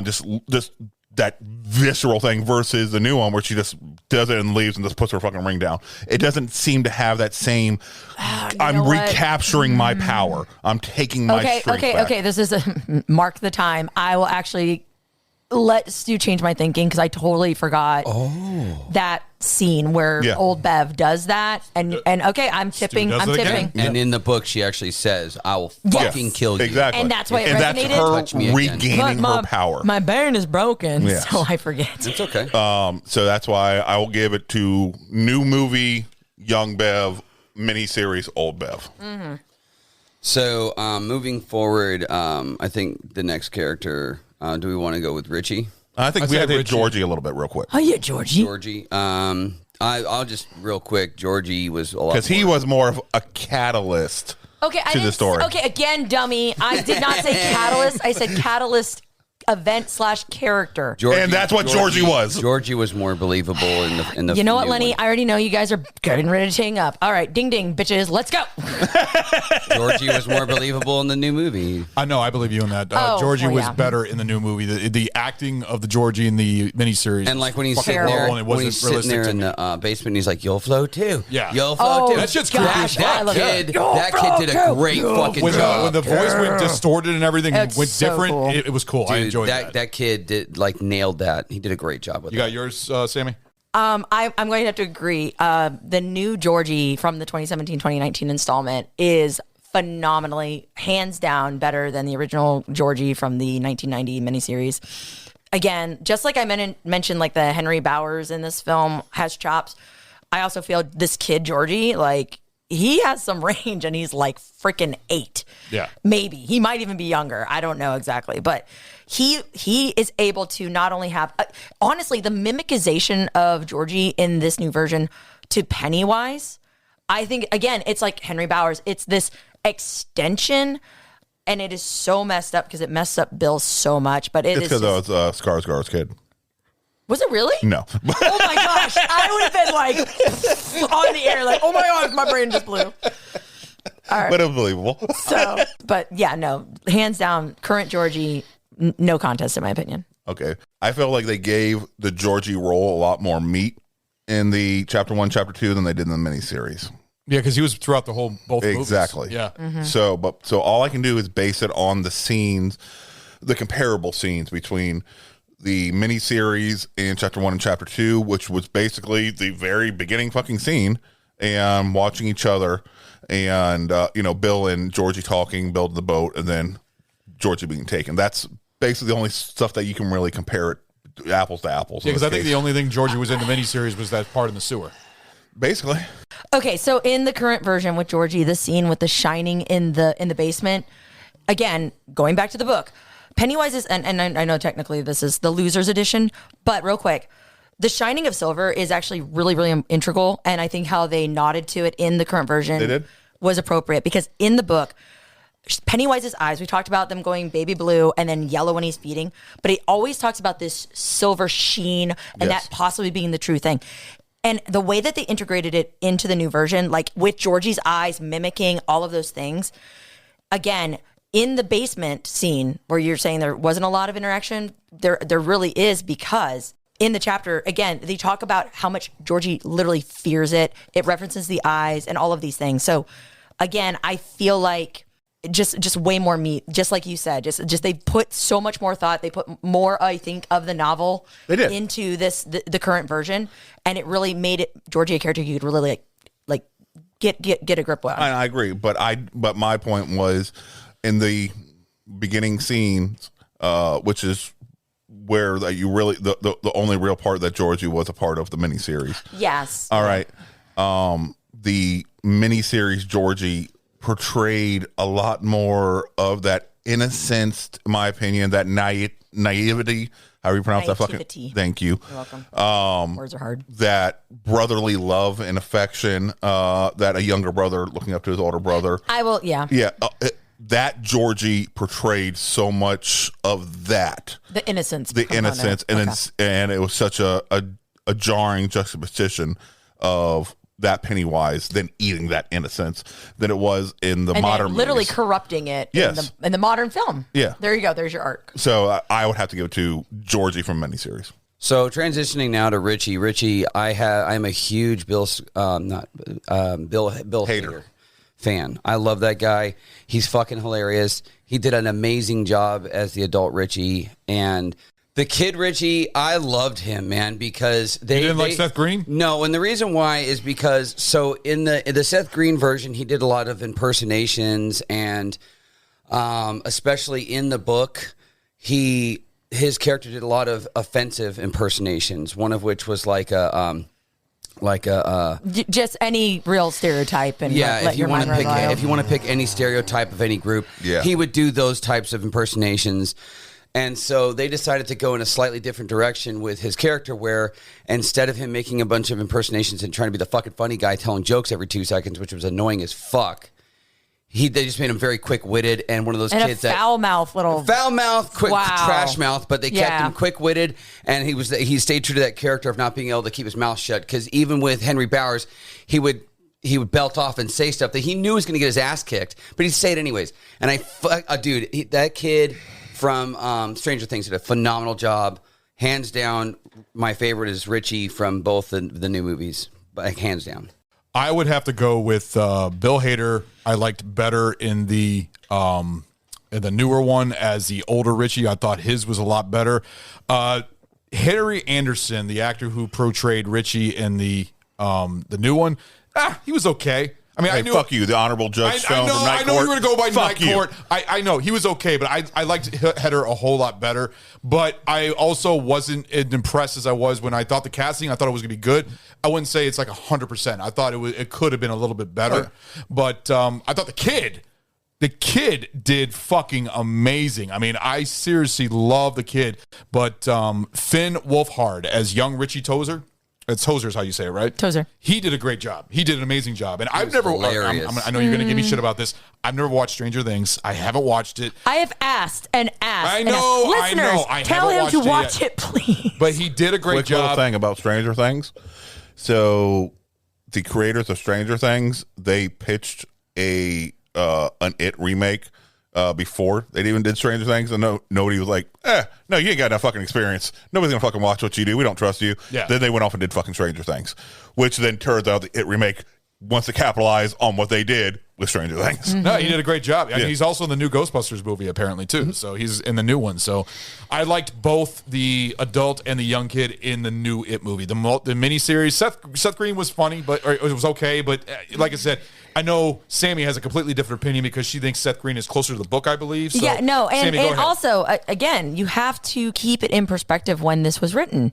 Just that visceral thing versus the new one where she just does it and leaves and just puts her fucking ring down. It doesn't seem to have that same. I'm recapturing my power. I'm taking my strength back. Okay. This is mark the time. I will actually let Stu change my thinking because I totally forgot that scene where old Bev does that, and okay, I'm tipping. And in the book, she actually says, "I will fucking kill you." Exactly, and that's why it and resonated. that's her regaining her power. My brain is broken, Yes. so I forget. It's okay. So that's why I will give it to new movie Young Bev, miniseries Old Bev. Mm-hmm. So moving forward, I think the next character. Do we want to go with Richie? I think we had to hit Georgie a little bit real quick. Oh yeah, Georgie. Georgie. I'll just real quick. Georgie was a lot because he was more of a catalyst. Okay, to the story. Okay, again, dummy. I did not say catalyst. I said catalyst event/character. And that's what Georgie was. Georgie was more believable in the. You know what, new Lenny? one. I already know you guys are getting ready to hang up. All right, ding ding, bitches, let's go. Georgie was more believable in the new movie. I know. I believe you in that. Georgie was better in the new movie. The acting of the Georgie in the miniseries, And like when he's fucking sitting there, horrible, and it when wasn't he's sitting there realistic in to me. the basement, he's like, "You'll float too." Yeah. You'll float too. That shit's creepy as fuck. That kid did a great fucking When job. the voice went distorted and everything It's went so different, cool. it was cool. I Dude, enjoyed that. That kid did nailed that. He did a great job with it. You got yours, Sammy? I'm going to have to agree. The new Georgie from the 2017-2019 installment is phenomenally, hands down, better than the original Georgie from the 1990 miniseries. again, just like I mentioned, like the Henry Bowers in this film has chops. I also feel this kid Georgie, like he has some range, and he's like freaking 8. Yeah, maybe he might even be younger. I don't know exactly, but he is able to not only have honestly the mimicization of Georgie in this new version to Pennywise. I think again, it's like Henry Bowers. It's this extension. And it is so messed up because it messed up Bill so much. But it's because it's Skarsgård's kid. Was it really? No. Oh my gosh. I would have been like on the air, like, oh my God, my brain just blew. All right. But unbelievable. So, but yeah, no, hands down, current Georgie, no contest in my opinion. Okay. I felt like they gave the Georgie role a lot more meat in the chapter 1, chapter 2 than they did in the miniseries. Yeah, because he was throughout the whole both exactly. movies. Yeah. Mm-hmm. So all I can do is base it on the scenes, the comparable scenes between the miniseries in chapter 1 and chapter 2, which was basically the very beginning fucking scene, and watching each other, and Bill and Georgie talking, building the boat, and then Georgie being taken. That's basically the only stuff that you can really compare it apples to apples. Yeah, because I think the only thing Georgie was in the miniseries was that part in the sewer. Basically. Okay, so in the current version with Georgie, the scene with the shining in the basement, again, going back to the book, Pennywise is, and I know technically this is the loser's edition, but real quick, the Shining of Silver is actually really, really integral, and I think how they nodded to it in the current version was appropriate, because in the book, Pennywise's eyes, we talked about them going baby blue and then yellow when he's feeding, but he always talks about this silver sheen and that possibly being the true thing. And the way that they integrated it into the new version, like with Georgie's eyes mimicking all of those things, again, in the basement scene where you're saying there wasn't a lot of interaction, there really is, because in the chapter, again, they talk about how much Georgie literally fears it. It references the eyes and all of these things. So again, I feel like just way more meat, just like you said, just they put so much more thought. They put more, I think, of the novel into the current version, and it really made it Georgie a character you could really like get a grip on. I agree, but my point was in the beginning scenes, which is where that you really the only real part that Georgie was a part of the miniseries. Yes. All right. The miniseries Georgie portrayed a lot more of that innocence, in my opinion, that naivety. How do you pronounce that fucking? Thank you. You're welcome. Words are hard. That brotherly love and affection, that a younger brother looking up to his older brother. Yeah. That Georgie portrayed so much of that. The innocence. And it was such a jarring juxtaposition of that Pennywise than eating that innocence than it was in the modern literally movies. Corrupting it Yes. in the modern film. Yeah. There you go. There's your arc. So I would have to go to Georgie from miniseries. So transitioning now to Richie. Richie, I'm a huge Bill Hader fan. I love that guy. He's fucking hilarious. He did an amazing job as the adult Richie, and the kid Richie, I loved him, man, because you didn't like Seth Green? No, and the reason why is because in the Seth Green version, he did a lot of impersonations, and especially in the book, his character did a lot of offensive impersonations. One of which was just any real stereotype, and if you want to pick any stereotype of any group, he would do those types of impersonations. And so they decided to go in a slightly different direction with his character, where instead of him making a bunch of impersonations and trying to be the fucking funny guy telling jokes every 2 seconds, which was annoying as fuck, they just made him very quick-witted and one of those kids that foul-mouthed little quick trash mouth, but they kept him quick-witted, and he stayed true to that character of not being able to keep his mouth shut. Because even with Henry Bowers, he would belt off and say stuff that he knew was going to get his ass kicked, but he'd say it anyways. And that kid from Stranger Things did a phenomenal job. Hands down, my favorite is Richie from both the new movies, but hands down. I would have to go with Bill Hader. I liked better in the newer one as the older Richie. I thought his was a lot better. Harry Anderson, the actor who portrayed Richie in the new one, he was okay. I mean, Hey, I knew. fuck you, the Honorable Judge Stone from Night I know Court. you were going to go by Fuck Night you. Court. I know he was okay, but I liked Header a whole lot better. But I also wasn't as impressed as I was when I thought the casting. I thought it was going to be good. I wouldn't say it's like 100%. I thought it could have been a little bit better. But I thought the kid did fucking amazing. I mean, I seriously love the kid. But Finn Wolfhard as young Richie Tozer. It's Tozer is how you say it, right? Tozer. He did a great job. He did an amazing job. And I've never, I know you're going to give me shit about this. I've never watched Stranger Things. I haven't watched it. I have asked and asked. I know, Listeners, I know. I tell him haven't to watched watch it, please. But he did a great Quick little job. thing about Stranger Things. So the creators of Stranger Things, they pitched an It remake before they even did Stranger Things, and nobody was like, no, you ain't got enough fucking experience. Nobody's gonna fucking watch what you do. We don't trust you. Yeah. Then they went off and did fucking Stranger Things, which then turns out the It remake wants to capitalize on what they did with Stranger Things. No, he did a great job. And Yeah. he's also in the new Ghostbusters movie, apparently, too. So he's in the new one. So I liked both the adult and the young kid in the new It movie. The miniseries, Seth Green was funny, or it was okay. But like I said, I know Sammy has a completely different opinion because she thinks Seth Green is closer to the book, I believe. So, yeah, no, Sammy, go and ahead. also, again, you have to keep it in perspective when this was written.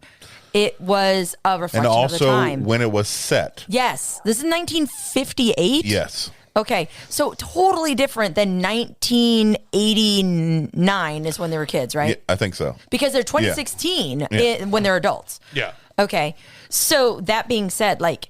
It was a reflection And of the also time. when it was set. Yes, this is 1958. Yes. Okay, so totally different than 1989 is when they were kids, right? Yeah, I think so. Because they're 2016 Yeah. when they're adults. Yeah. Okay, so that being said, like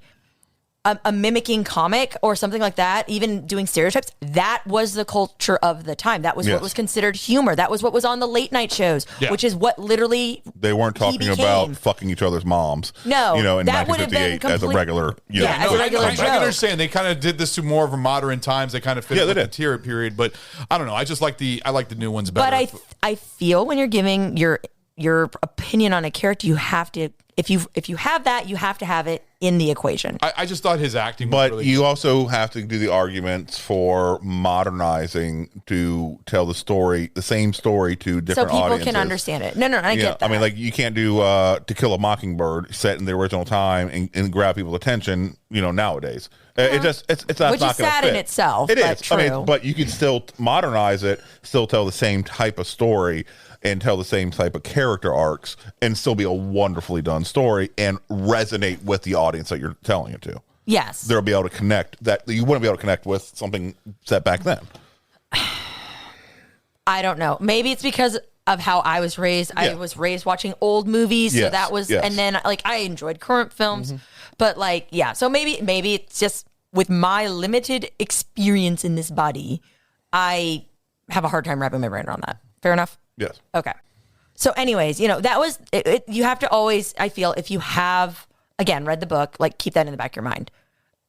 a mimicking comic or something like that, even doing stereotypes, that was the culture of the time. That was Yes. what was considered humor. That was what was on the late night shows, Yeah. which is what literally They weren't talking became. about fucking each other's moms. No, You know, in that would have been 1958 as a complete- regular. You Yeah, know, as a regular I joke. can understand they kind of did this to more of a modern times. They kind of fit Yeah, with they the did. period, but I don't know. I just like the new ones better. But I feel when you're giving your opinion on a character, you have to if you have that, you have to have it in the equation. I just thought his acting was But really you also have to do the arguments for modernizing to tell the story, the same story to So different people audiences. can understand it. No, I Yeah, get that. I mean, like you can't do To Kill a Mockingbird set in the original time and grab people's attention, you know, nowadays. It just it's not Which not is gonna sad fit. in itself, It but is. I true. mean, but you can still modernize it, still tell the same type of story and tell the same type of character arcs and still be a wonderfully done story and resonate with the audience that you're telling it to. Yes. They'll be able to connect that you wouldn't be able to connect with something set back then. I don't know. Maybe it's because of how I was raised. I Yeah. was raised watching old movies, so Yes, that was, yes. and then like I enjoyed current films, but like yeah. So maybe it's just with my limited experience in this body, I have a hard time wrapping my brain around that. Fair enough. Yes. Okay. So, anyways, you know that was it. You have to always. I feel if you have again read the book, like keep that in the back of your mind.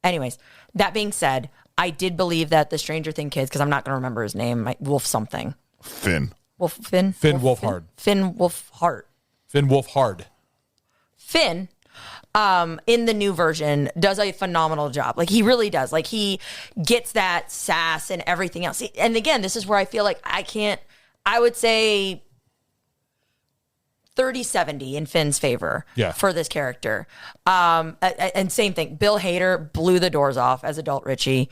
Anyways, that being said, I did believe that the Stranger Thing kids, because I'm not going to remember his name, Wolf something. Finn. Finn Wolfhard. Finn Wolfhard. Finn Wolfhard. Finn, in the new version, does a phenomenal job. Like he really does. Like he gets that sass and everything else. And again, this is where I feel like I would say 30-70 in Finn's favor for this character. And same thing. Bill Hader blew the doors off as adult Richie.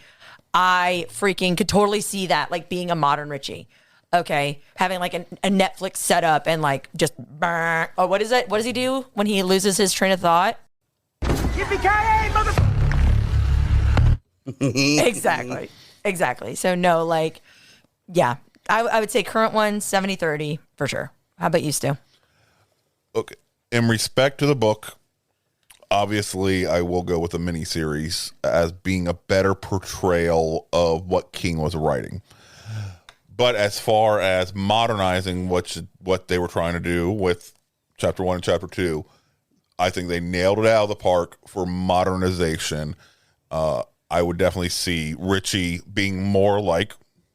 I freaking could totally see that like being a modern Richie. Okay. Having like a Netflix setup and like just oh, what is it? What does he do when he loses his train of thought? Yippee-ki-yay, mother... Exactly. So no, like, yeah. I would say current one, 70-30 for sure. How about you, Stu? Okay. In respect to the book, obviously I will go with the miniseries as being a better portrayal of what King was writing. But as far as modernizing what they were trying to do with chapter 1 and chapter 2, I think they nailed it out of the park for modernization. I would definitely see Richie being more like,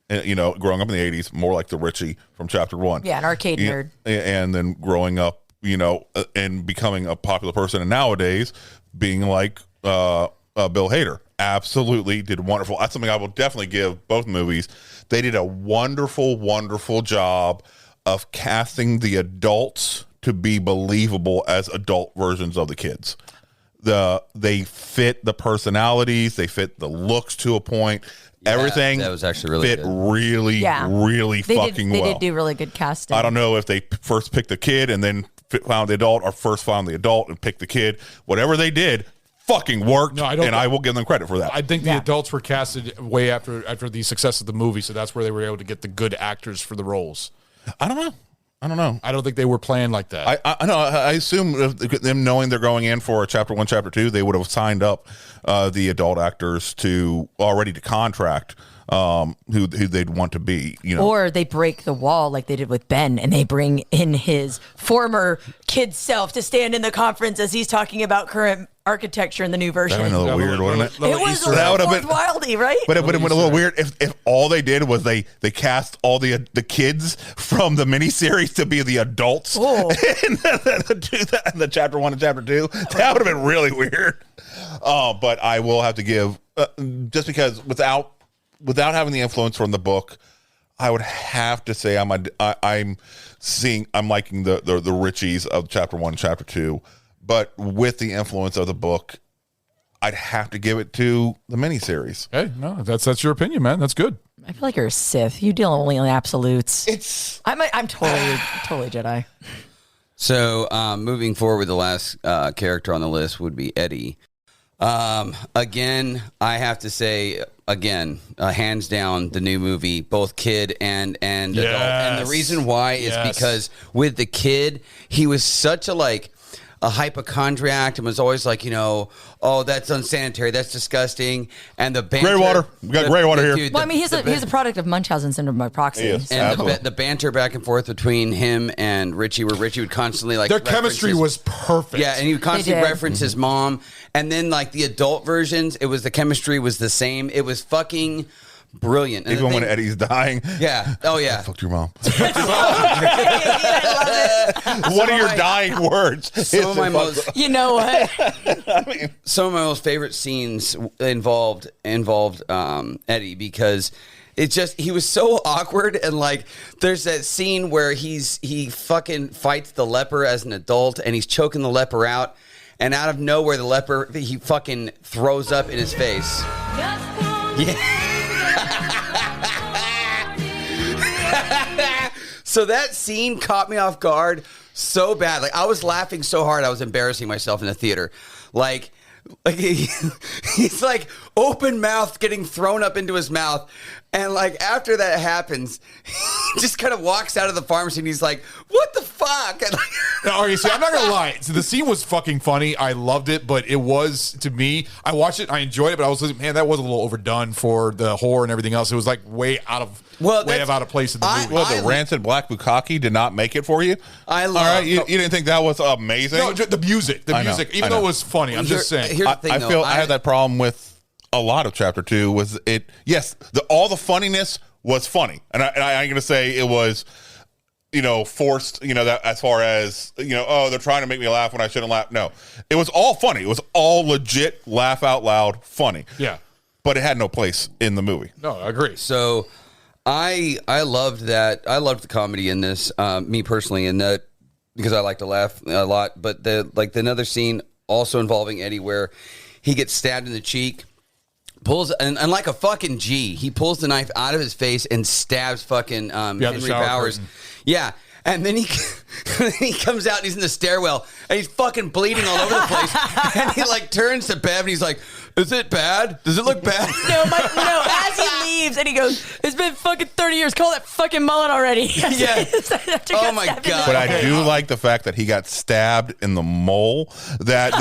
you know, growing up in the 80s, more like the Richie from chapter 1. Yeah, an arcade nerd. And then growing up, you know, and becoming a popular person, and nowadays being like Bill Hader. Absolutely did wonderful. That's something I will definitely give both movies. They did a wonderful, wonderful job of casting the adults to be believable as adult versions of the kids. They fit the personalities, they fit the looks to a point. Everything that was actually really fit good. really fucking well. They did do really good casting. I don't know if they first picked the kid and then found the adult, or first found the adult and picked the kid. Whatever they did, fucking worked. No, I will give them credit for that. I think the adults were casted way after the success of the movie, so that's where they were able to get the good actors for the roles. I don't know. I don't think they were planned like that. I know. I assume if them knowing they're going in for a chapter 1, chapter 2, they would have signed up the adult actors to contract who they'd want to be. Or they break the wall like they did with Ben, and they bring in his former kid self to stand in the conference as he's talking about current architecture in the new version. That would have been a little weird, wouldn't it? It was a little wildy, right? But it would have been a little weird if all they did was they cast all the kids from the miniseries to be the adults in the chapter 1 and chapter 2. That would have been really weird. But I will have to give just because without having the influence from the book, I would have to say I'm liking the Richies of chapter 1 and chapter 2. But with the influence of the book, I'd have to give it to the miniseries. Hey, no, that's your opinion, man. That's good. I feel like you're a Sith. You deal only in absolutes. I'm totally Jedi. So moving forward with the last character on the list would be Eddie. Again, I have to say, hands down, the new movie, both kid and adult. And the reason why is because with the kid, he was such a hypochondriac and was always like, oh, that's unsanitary, that's disgusting. And the banter, gray water. We got gray water here. Well, I mean, he's a product of Munchausen syndrome by proxy. And the banter back and forth between him and Richie, where Richie would constantly their chemistry was perfect. Yeah, and he would constantly reference his mom. And then the adult versions, the chemistry was the same. It was fucking brilliant. And even when Eddie's dying. Yeah. Oh, yeah. I fucked your mom. I love it. One of your dying words. Some of my most, some of my most favorite scenes involved Eddie, because he was so awkward. And there's that scene where he fucking fights the leper as an adult, and he's choking the leper out. And out of nowhere, the leper, he fucking throws up in his face. Yeah. So that scene caught me off guard so bad. I was laughing so hard I was embarrassing myself in the theater. He's open mouth getting thrown up into his mouth. And after that happens, he just kind of walks out of the pharmacy and he's like, what the fuck? Okay, see, I'm not going to lie. So the scene was fucking funny. I loved it, but it was, to me, I watched it, I enjoyed it, but I was like, man, that was a little overdone for the horror and everything else. It was way out of place in the movie. The rancid black bukkake did not make it for you? I love All right, you didn't think that was amazing? No, the music, even though it was funny, I'm just saying. Here's the thing, I had that problem with a lot of chapter 2 was it. Yes, all the funniness was funny, and I'm going to say it was, forced. That as far as oh, they're trying to make me laugh when I shouldn't laugh. No, it was all funny. It was all legit, laugh out loud, funny. Yeah, but it had no place in the movie. No, I agree. So, I loved that. I loved the comedy in this. Me personally, in that because I like to laugh a lot. But another scene also involving Eddie where he gets stabbed in the cheek. Pulls and like a fucking G, he pulls the knife out of his face and stabs fucking Henry Bowers. Curtain. Yeah, and then he comes out and he's in the stairwell and he's fucking bleeding all over the place. And he turns to Bev and he's like, "Is it bad? Does it look bad?" No, as he leaves and he goes, "It's been fucking 30 years. Call that fucking mullet already." Yeah. Oh my god! But I do like the fact that he got stabbed in the mole. That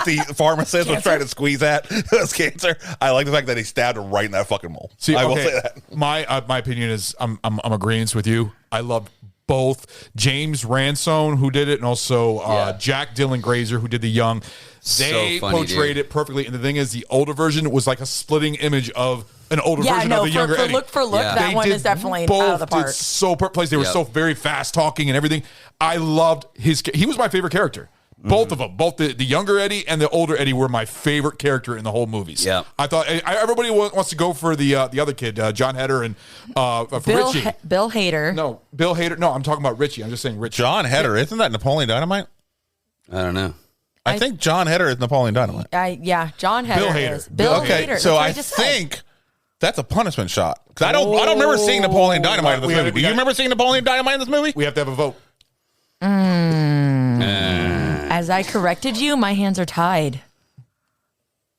the pharmacist was trying to squeeze at. It was cancer. I like the fact that he stabbed him right in that fucking mole. See, I will say that. My opinion is I'm agreeing with you. I loved both James Ransone, who did it, and also Jack Dylan Grazer, who did the young. They portrayed it perfectly. And the thing is, the older version was like a splitting image of an older version of the younger Eddie. Look for look, that one is definitely out of the park. So perfect. They were so very fast talking and everything. I loved he was my favorite character. Both of them, both the younger Eddie and the older Eddie were my favorite character in the whole movies. Yeah, I thought everybody wants to go for the other kid, John Heder, and Richie. Bill Hader. No, Bill Hader. No, I'm talking about Richie. I'm just saying Richie. John Heder, isn't that Napoleon Dynamite? I don't know. I think John Heder is Napoleon Dynamite. John Heder Bill Hader. is. Bill Okay, Hader. so That's what I just said. think that's a punishment shot. Because I don't remember seeing Napoleon Dynamite in this movie. Do you remember seeing Napoleon Dynamite in this movie? We have to have a vote. As I corrected you, my hands are tied.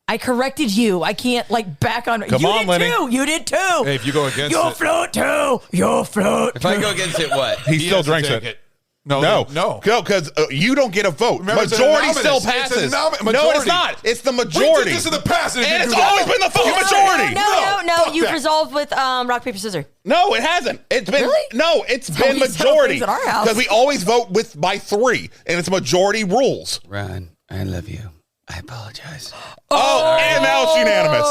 I corrected you. I can't back on. Come on, Lenny. You did too. Hey, if you go against You'll it, float too. You'll float. If I go against it, what? He still has to drinks take it. No. because you don't get a vote. Remember, it's Majority an still anonymous. passes. It's a No, majority. it's not. It's the We majority. did this in the past, and it And didn't it's do that. always been the fucking majority. No. fuck You that. resolved with rock, paper, scissors. No, it hasn't. It's been Really? no. It's That's been how we settle majority things at our house. because we always vote by 3, and it's majority rules. Ron, I love you. I apologize. Oh, and now it's unanimous.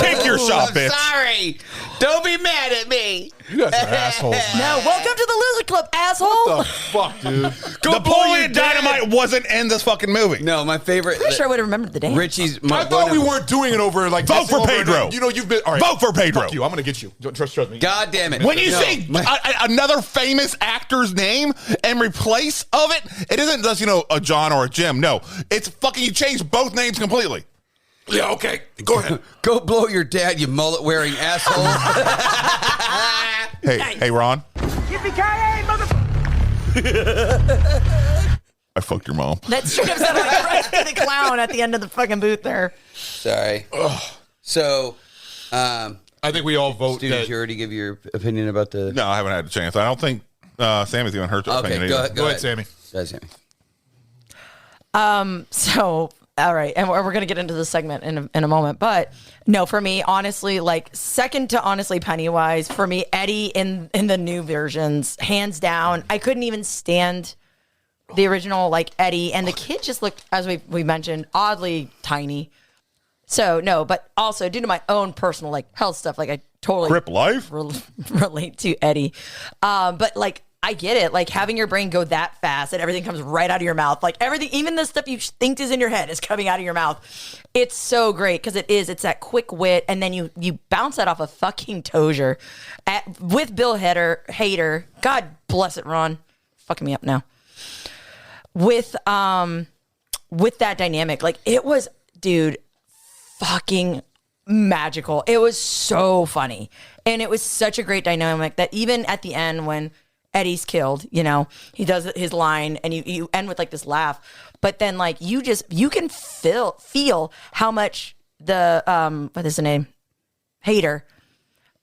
Take your shot, bitch. Sorry. Don't be mad at me. You guys are assholes. Man. No, welcome to the Loser Club, asshole. What the fuck, dude? Napoleon Dynamite wasn't in this fucking movie. No, my favorite. Pretty sure I would have remembered the dance. Richie's. I thought we weren't doing it over Vote for Pedro. You know, you've been. All right, Vote for Pedro. Fuck you. I'm going to get you. Trust me. God damn it. When you No, say another famous actor's name and replace of it, it isn't just, a John or a Jim. No, it's fucking, you change both names completely. Yeah, okay. Go ahead. Go blow your dad, you mullet wearing asshole. Hey, Ron. Yippee-ki-yay, mother... I fucked your mom. That straight up sounded like Rusty the Clown at the end of the fucking booth there. Sorry. So, I think we all vote. Stu, did you already give your opinion about the... No, I haven't had a chance. I don't think Sammy's even heard your opinion Okay, either. go ahead, Sammy. Go ahead, Sammy. So, all right, and we're going to get into the segment in a moment, but no, for me, honestly, second to honestly Pennywise, for me, Eddie in the new versions, hands down. I couldn't even stand the original Eddie, and the kid just looked, as we mentioned, oddly tiny. So no, but also due to my own personal health stuff, I totally Crip life relate to Eddie, but I get it. Having your brain go that fast and everything comes right out of your mouth. Everything, even the stuff you think is in your head is coming out of your mouth. It's so great because it's that quick wit. And then you bounce that off a fucking Tozier with Bill Hader. God bless it, Ron. Fucking me up now. With that dynamic, it was, dude, fucking magical. It was so funny. And it was such a great dynamic that even at the end when Eddie's killed, he does his line and you end with this laugh, but then you can feel how much the what is the name, Hader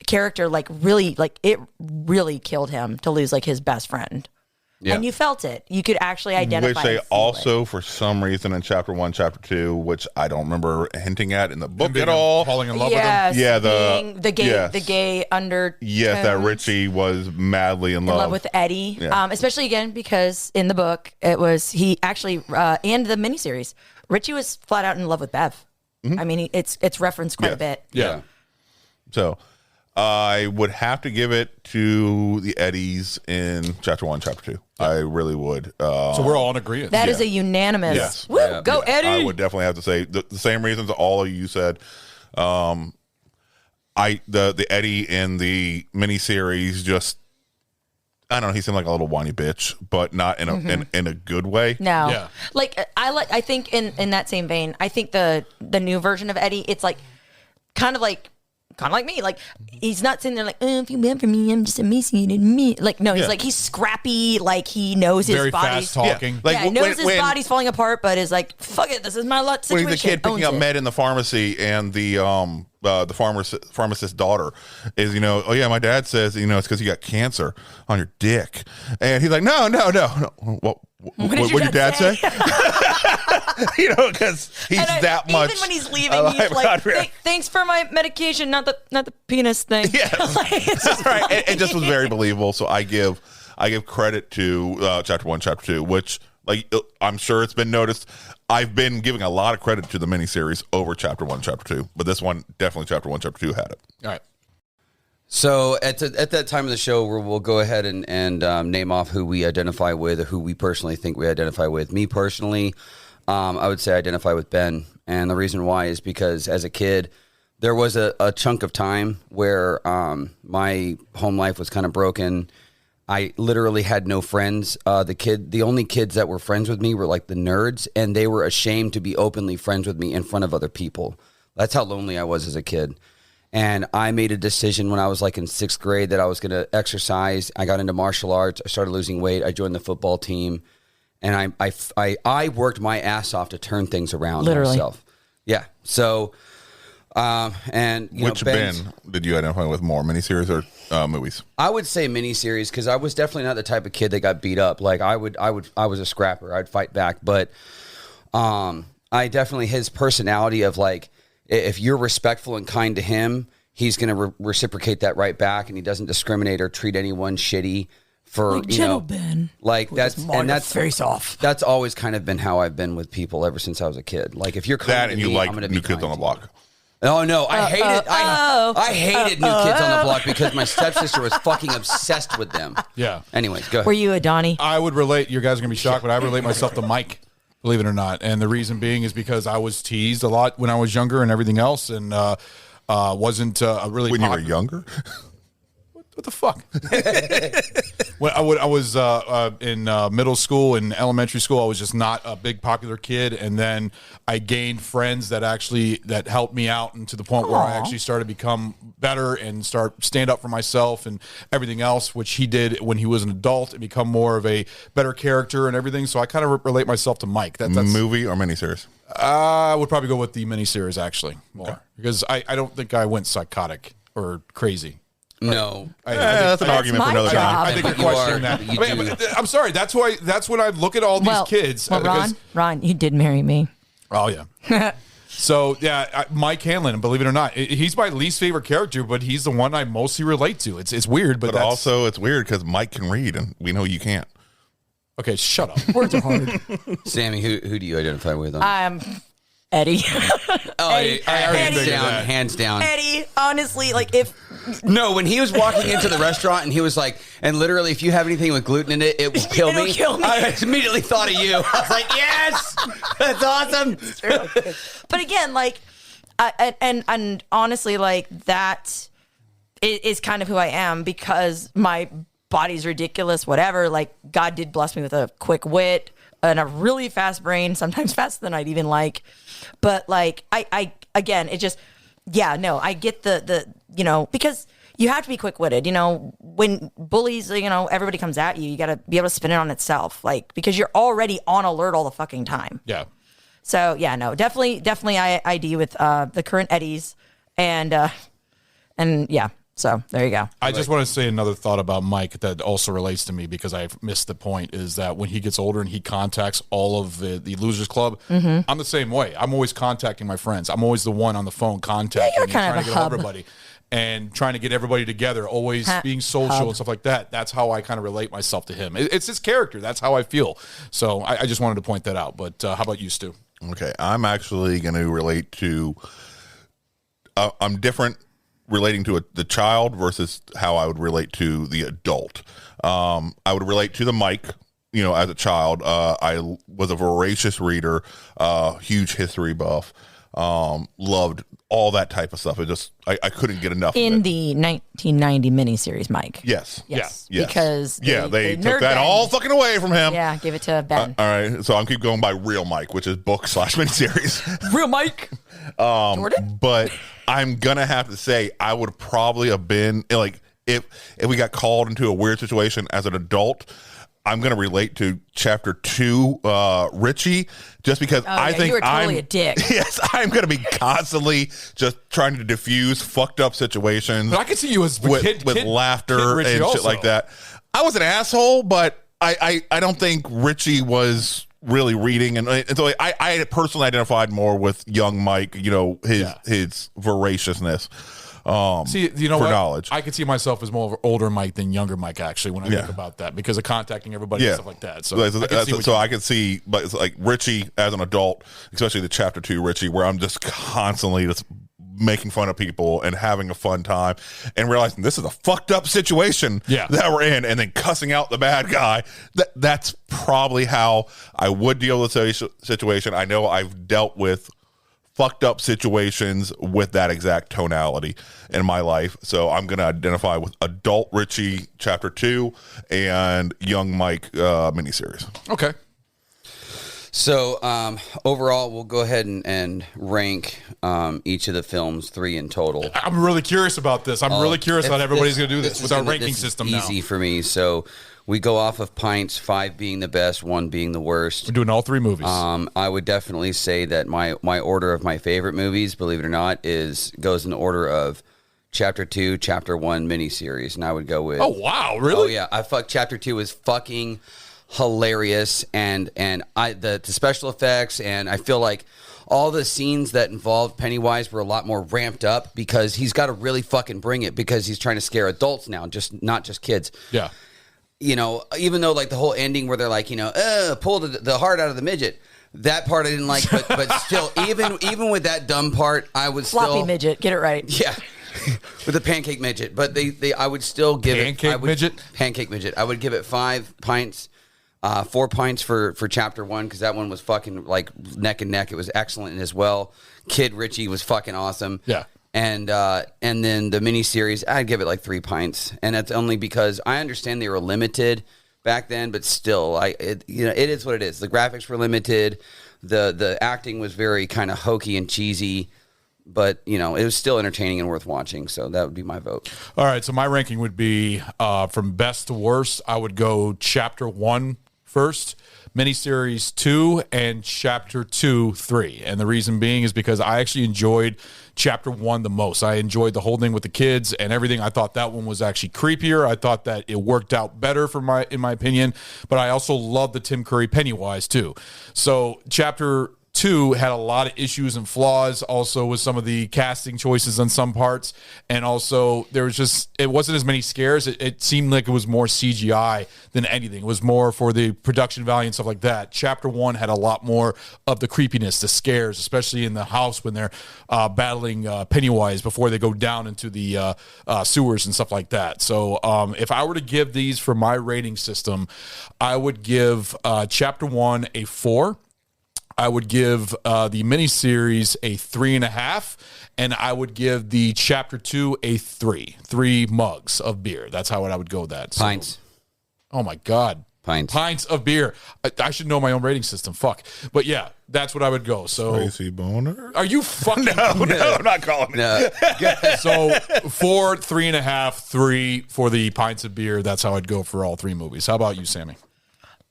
character really it really killed him to lose his best friend. Yeah. And you felt it. You could actually identify. Which they and feel also, it. for some reason, in chapter 1, chapter 2, which I don't remember hinting at in the book being at all. falling in love Yes, with him. Yeah, the gay under. Yes, that Richie was madly in love with Eddie. Yeah. Especially again because in the book it was he actually and the miniseries Richie was flat out in love with Bev. Mm-hmm. I mean it's referenced quite a bit. Yeah. So I would have to give it to the Eddies in chapter 1, chapter 2. I really would. So we're all in agreement. That is a unanimous. Yes. Woo, go Eddie. I would definitely have to say the same reasons all of you said. The Eddie in the miniseries just, I don't know, he seemed like a little whiny bitch, but not in a in a good way. No. Yeah. I think in that same vein, I think the new version of Eddie, it's kind of like me. He's not sitting there if you went for me, I'm just emaciated me. No, he's he's scrappy, he knows his Very body's fast talking. he knows his body's falling apart, but is fuck it, this is my lot situation. When he's a kid picking up med in the pharmacy and the pharmacist's daughter is, oh yeah, my dad says, it's because you got cancer on your dick. And he's like, no. What did your dad say? Because he's that much. Even when he's leaving, he's thanks for my medication, not the penis thing. Yeah. It's just right. It just was very believable. So I give credit to chapter 1, chapter 2, which I'm sure it's been noticed. I've been giving a lot of credit to the miniseries over chapter 1, chapter 2, but this one definitely chapter 1, chapter 2 had it. All right. So at that time of the show, we'll go ahead and name off who we identify with, or who we personally think we identify with. Me personally, I would say I identify with Ben, and the reason why is because as a kid, there was a chunk of time where my home life was kind of broken. I literally had no friends. The only kids that were friends with me were like the nerds, and they were ashamed to be openly friends with me in front of other people. That's how lonely I was as a kid. And I made a decision when I was like in 6th grade that I was going to exercise. I got into martial arts. I started losing weight. I joined the football team, and I worked my ass off to turn things around myself. Yeah. So, and which Ben did you identify with more, miniseries or movies? I would say miniseries, because I was definitely not the type of kid that got beat up. Like I was a scrapper. I'd fight back, but I definitely, his personality of like, if you're respectful and kind to him, he's going to reciprocate that right back, and he doesn't discriminate or treat anyone shitty for, like, you know, Ben. Like that's face off. That's always kind of been how I've been with people ever since I was a kid. Like if you're kind that to and me, you like I'm going to New be Kids kind on the to Block. Oh no, I hated I hated New Kids on the Block because my stepsister was fucking obsessed with them. Yeah. Anyways, go ahead. Were you a Donnie? I would relate. You guys are gonna be shocked, but I relate myself to Mike. Believe it or not, and the reason being is because I was teased a lot when I was younger and everything else, and wasn't a really when you were younger. What the fuck? When I was in middle school and elementary school, I was just not a big popular kid, and then I gained friends that helped me out, and to the point where I actually started to become better and stand up for myself and everything else, which he did when he was an adult and become more of a better character and everything. So I kind of relate myself to Mike. That's movie or miniseries? I would probably go with the miniseries actually more because I don't think I went psychotic or crazy. No, that's an argument for another time. I think you're questioning that. I'm sorry. That's when I look at all these kids. Well, Ron, you did marry me. Oh yeah. So yeah, Mike Hanlon. Believe it or not, he's my least favorite character, but he's the one I mostly relate to. It's weird, but also it's weird because Mike can read, and we know you can't. Okay, shut up. Words are hard. Sammy, who do you identify with? On? Eddie. Eddie. Hands down. Eddie, honestly, like No, when he was walking into the restaurant and he was like, and literally, if you have anything with gluten in it, it will kill me. I immediately thought of you. I was like, yes, that's awesome. But again, like, and honestly, like that is kind of who I am because my body's ridiculous, whatever. Like, God did bless me with a quick wit and a really fast brain, sometimes faster than I'd even like. But like, I again, it just, yeah, no, I get the because you have to be quick-witted, when bullies, everybody comes at you, you got to be able to spin it on itself, like, because you're already on alert all the fucking time. Yeah. So yeah, no, definitely I ID with the current Eddies and yeah. So there you go. I just want to say another thought about Mike that also relates to me because I've missed the point is that when he gets older and he contacts all of the Losers Club, I'm the same way. I'm always contacting my friends. I'm always the one on the phone contacting and trying to get everybody and trying to get everybody together, always being social and stuff like that. That's how I kind of relate myself to him. It's his character. That's how I feel. So I just wanted to point that out. But how about you, Stu? Okay. I'm actually going to relate to I'm different relating to the child versus how I would relate to the adult. I would relate to the Mike, as a child. I was a voracious reader, huge history buff, loved all that type of stuff. It just, I couldn't get enough in of it. the 1990 miniseries, Mike. Yes. Because they took that all fucking away from him. Yeah, give it to Ben. All right, so I'm keep going by Real Mike, which is book/miniseries. Real Mike. Jordan? But I'm gonna have to say I would probably have been like if we got called into a weird situation as an adult. I'm going to relate to chapter 2, Richie, just because I think you were totally a dick. Yes, I'm going to be constantly just trying to diffuse fucked up situations. But I can see you as with laughter and also. shit like that. I was an asshole, but I don't think Richie was really reading, and so I personally identified more with young Mike. His voraciousness. See, for knowledge. I could see myself as more of an older Mike than younger Mike, actually, when I think about that, because of contacting everybody and stuff like that. So I can see, but it's like Richie as an adult, especially the chapter 2 Richie, where I'm just constantly just making fun of people and having a fun time and realizing this is a fucked up situation that we're in, and then cussing out the bad guy. That's probably how I would deal with the situation. I know I've dealt with fucked up situations with that exact tonality in my life. So I'm going to identify with Adult Richie Chapter 2 and Young Mike miniseries. Okay. So overall, we'll go ahead and rank each of the films 3 in total. I'm really curious about this. I'm really curious about everybody's going to do this with our ranking system now. Easy for me. So we go off of pints, 5 being the best, 1 being the worst. We're doing all 3 movies. I would definitely say that my order of my favorite movies, believe it or not, goes in the order of Chapter 2, Chapter 1 miniseries, and I would go with. Oh wow, really? Oh yeah, Chapter 2 is fucking hilarious, and the special effects, and I feel like all the scenes that involved Pennywise were a lot more ramped up because he's got to really fucking bring it because he's trying to scare adults now, not just kids. Yeah. You know, even though like the whole ending where they're like, you know, pull the heart out of the midget. That part I didn't like, but still, even with that dumb part, I would floppy midget. Get it right. Yeah. With the pancake midget, but I would still give pancake midget. I would give it 5 pints. 4 pints for Chapter 1 because that one was fucking like neck and neck. It was excellent as well. Kid Richie was fucking awesome. Yeah. And then the miniseries, I'd give it like 3 pints, and that's only because I understand they were limited back then, but still, it is what it is. The graphics were limited. The acting was very kind of hokey and cheesy. But, you know, it was still entertaining and worth watching, so that would be my vote. All right, so my ranking would be from best to worst. I would go Chapter 1 first, miniseries 2, and Chapter 2, 3. And the reason being is because I actually enjoyed Chapter 1 the most. I enjoyed the whole thing with the kids and everything. I thought that one was actually creepier. I thought that it worked out better in my opinion. But I also loved the Tim Curry Pennywise too. So Chapter 2 had a lot of issues and flaws also with some of the casting choices on some parts, and also there was it wasn't as many scares. It seemed like it was more CGI than anything. It was more for the production value and stuff like that. Chapter 1 had a lot more of the creepiness, the scares, especially in the house when they're battling Pennywise before they go down into the sewers and stuff like that. So if I were to give these for my rating system, I would give Chapter 1 a 4. I would give the miniseries a 3.5, and I would give the Chapter 2 a 3. 3 mugs of beer. That's how I would go with that. So, pints. Oh my God. Pints of beer. I should know my own rating system. Fuck. But yeah, that's what I would go. So Tracy Boner. Are you fucking? No, I'm not calling it. No. So 4, 3.5, 3 for the pints of beer. That's how I'd go for all 3 movies. How about you, Sammy?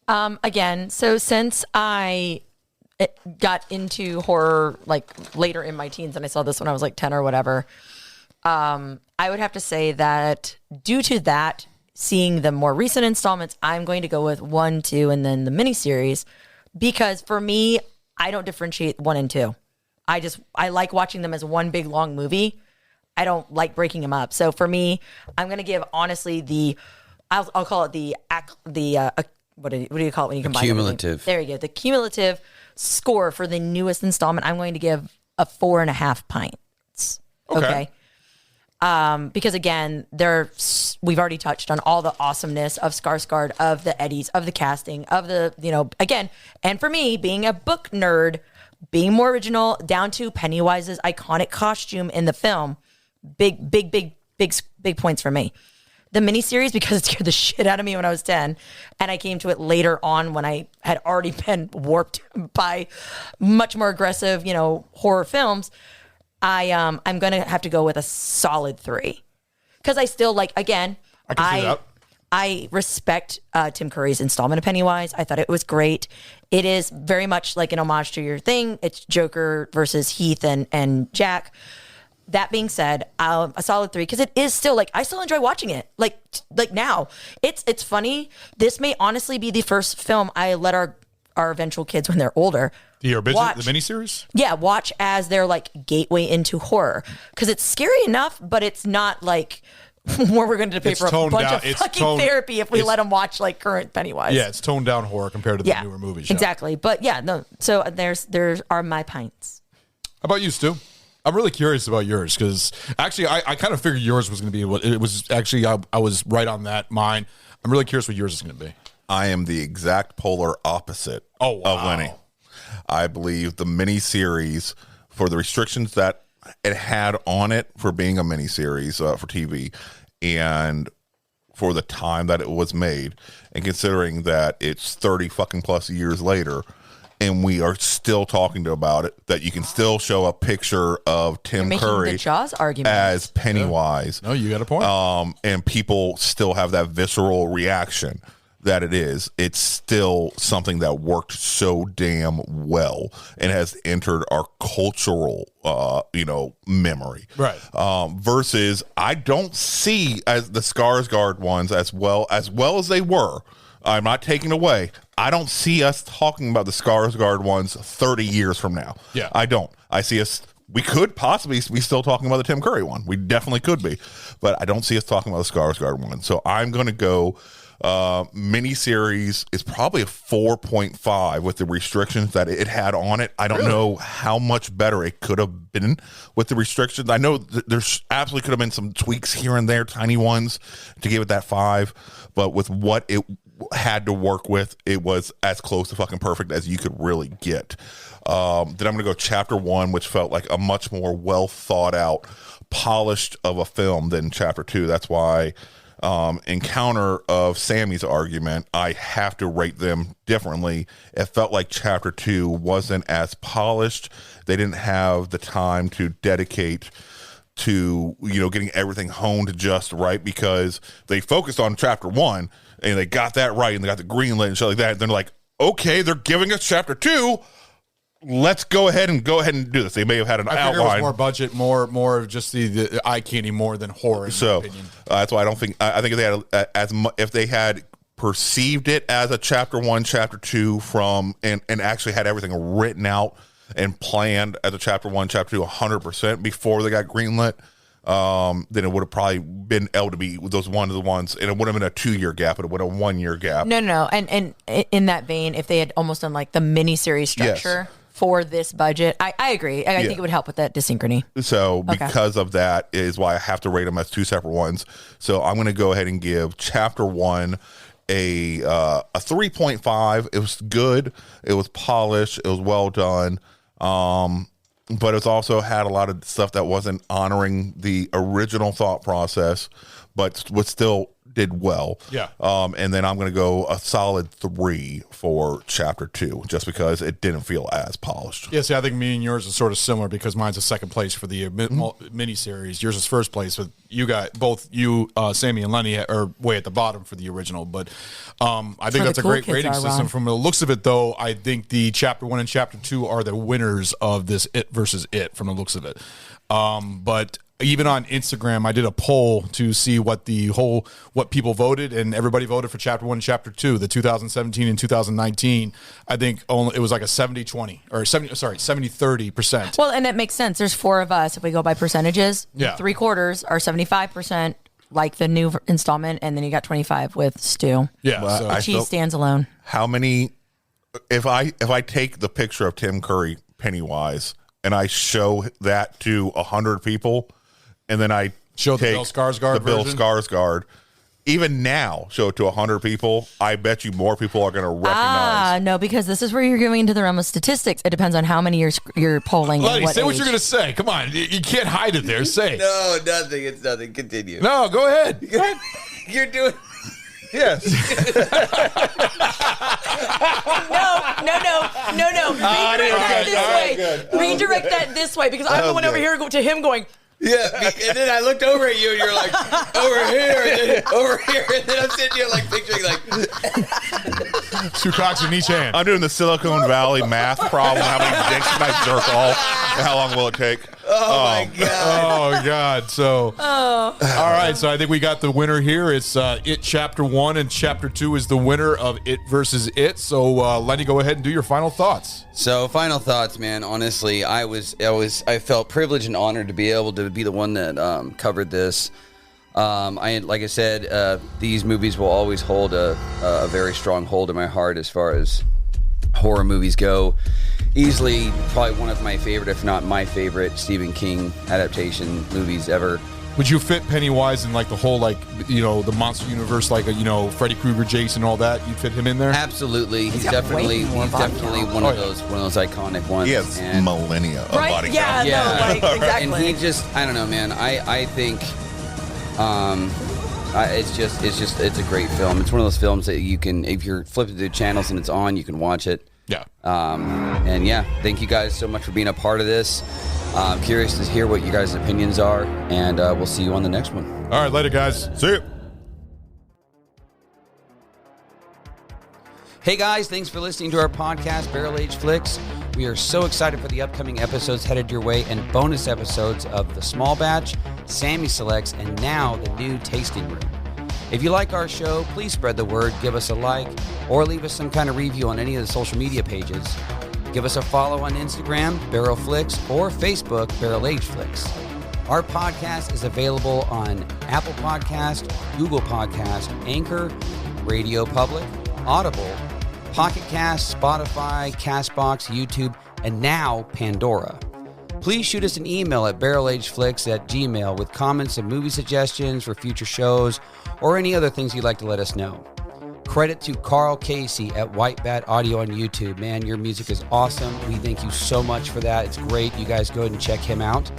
Again, so since I got into horror like later in my teens, and I saw this when I was like 10 or whatever, I would have to say that due to that, seeing the more recent installments, I'm going to go with 1, 2, and then the miniseries, because for me, I don't differentiate 1 and 2. I like watching them as one big long movie. I don't like breaking them up. So for me, I'm going to give honestly I'll call it what do you call it when you combine cumulative? Everything? There you go. The cumulative score for the newest installment, I'm going to give a 4.5 pints. Okay. Because again, we've already touched on all the awesomeness of Skarsgård, of the Eddies, of the casting, of the, again, and for me, being a book nerd, being more original, down to Pennywise's iconic costume in the film, big points for me. The miniseries, because it scared the shit out of me when I was 10, and I came to it later on when I had already been warped by much more aggressive, horror films. I'm going to have to go with a solid 3. Because I still I respect Tim Curry's installment of Pennywise. I thought it was great. It is very much like an homage to your thing. It's Joker versus Heath and Jack. That being said, a solid 3, because it is still I still enjoy watching it. Like now, it's funny. This may honestly be the first film I let our eventual kids, when they're older, the miniseries. Yeah, watch as their gateway into horror, because it's scary enough, but it's not where we're going to pay for a bunch of fucking therapy if we let them watch current Pennywise. Yeah, it's toned down horror compared to the newer movies. Yeah. Exactly, but yeah, no. So there are my pints. How about you, Stu? I'm really curious about yours, because actually I kind of figured yours was going to be what it was. Actually, I was right on that. Mine. I'm really curious what yours is going to be. I am the exact polar opposite of Lenny. I believe the miniseries for the restrictions that it had on it for being a miniseries for TV, and for the time that it was made, and considering that it's 30 fucking plus years later, and we are still talking about it, that you can still show a picture of Tim Curry the Jaws argument as Pennywise. No, you got a point. And people still have that visceral reaction that it is. It's still something that worked so damn well and has entered our cultural, memory. Right. Versus, I don't see as the Skarsgård ones as well as they were. I'm not taking away. I don't see us talking about the Skarsgård ones 30 years from now. Yeah. I don't. I see us. We could possibly be still talking about the Tim Curry one. We definitely could be, but I don't see us talking about the Skarsgård one. So I'm going to go. Miniseries is probably a 4.5 with the restrictions that it had on it. I don't know how much better it could have been with the restrictions. I know there's absolutely could have been some tweaks here and there, tiny ones, to give it that 5. But with what it had to work with, it was as close to fucking perfect as you could really get. Then I'm going to go chapter 1, which felt like a much more well thought out, polished of a film than chapter 2. That's why in counter of Sammy's argument, I have to rate them differently. It felt like chapter 2 wasn't as polished. They didn't have the time to dedicate to, getting everything honed just right, because they focused on chapter 1 and they got that right and they got the green light and shit like that. And they're like, okay, they're giving us chapter 2. Let's go ahead and do this. They may have had an outline. It was more budget, more of just the eye candy more than horror. In my opinion. That's why I don't think. I think if they had if they had perceived it as a chapter 1, chapter 2 and actually had everything written out and planned as a chapter 1, chapter 2, 100% before they got greenlit, then it would have probably been able to be those one of the ones, and it would have been a 2-year gap, but it would have a 1-year gap. No. And in that vein, if they had almost done like the miniseries structure. Yes. For this budget, I agree. I think it would help with that desynchrony. So because of that is why I have to rate them as 2 separate ones. So I'm going to go ahead and give chapter 1 a 3.5. It was good. It was polished. It was well done. But it's also had a lot of stuff that wasn't honoring the original thought process, but was still did well. Yeah. And then I'm going to go a solid 3 for chapter 2, just because it didn't feel as polished. Yeah, see, I think me and yours is sort of similar, because mine's a second place for the miniseries. Yours is first place, but Sammy and Lenny are way at the bottom for the original. But I think that's a great rating system. From the looks of it, though, I think the chapter 1 and chapter 2 are the winners of this It versus It from the looks of it. But even on Instagram, I did a poll to see what people voted, and everybody voted for chapter 1 and chapter 2, the 2017 and 2019. I think it was like a 70-20 or 70-30%. Well, and it makes sense. There's 4 of us. If we go by percentages, 3/4 are 75% like the new installment, and then you got 25 with Stu. Yeah, well, cheese stands alone. How many? If I take the picture of Tim Curry Pennywise and I show that to 100 people, and then I show the Bill Skarsgård, even now, show it to 100 people, I bet you more people are going to recognize. No, because this is where you're going into the realm of statistics. It depends on how many you're polling. Lenny, say what you're going to say. Come on, you can't hide it there. Say. No, nothing. It's nothing. Continue. No, go ahead. You're doing. Yes. No. Redirect that this way, because I'm going over here to him going. Yeah, and then I looked over at you, and you're like, over here, and then over here, and then I'm sitting here like picturing like 2 cocks in each hand. I'm doing the Silicon Valley math problem. How many dicks can I jerk off? And how long will it take? Oh my God. Oh God. So all right, so I think we got the winner here. It's It Chapter 1 and Chapter 2 is the winner of It versus It. So Lenny, go ahead and do your final thoughts. So final thoughts, man. Honestly, I felt privileged and honored to be able to be the one that covered this. Like I said, these movies will always hold a very strong hold in my heart as far as horror movies go. Easily probably one of my favorite, if not my favorite, Stephen King adaptation movies ever. Would you fit Pennywise in like the whole the monster universe, like Freddy Krueger, Jason, all that? You'd fit him in there? Absolutely. He's definitely one of those itec ones. He has millennia of body count. Exactly. And he just, I don't know, man. I think it's a great film. It's one of those films that you can, if you're flipping through channels and it's on, you can watch it. Yeah. And yeah, thank you guys so much for being a part of this. I'm curious to hear what you guys' opinions are, and we'll see you on the next one. All right, later, guys. See you. Hey guys, thanks for listening to our podcast, Barrel Age Flicks. We are so excited for the upcoming episodes headed your way and bonus episodes of The Small Batch, Sammy Selects, and now the new Tasting Room. If you like our show, please spread the word, give us a like, or leave us some kind of review on any of the social media pages. Give us a follow on Instagram, Barrel Flicks, or Facebook, Barrel Age Flicks. Our podcast is available on Apple Podcast, Google Podcast, Anchor, Radio Public, Audible, Pocket Cast, Spotify, Castbox, YouTube, and now Pandora. Please shoot us an email at barrelageflicks@gmail.com with comments and movie suggestions for future shows or any other things you'd like to let us know. Credit to Carl Casey at White Bat Audio on YouTube. Man, your music is awesome. We thank you so much for that. It's great. You guys go ahead and check him out.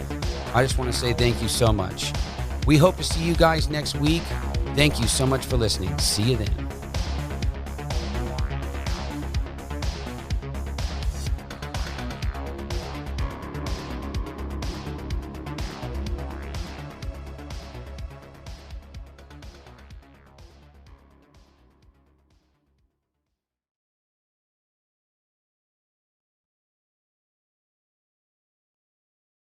I just want to say thank you so much. We hope to see you guys next week. Thank you so much for listening. See you then.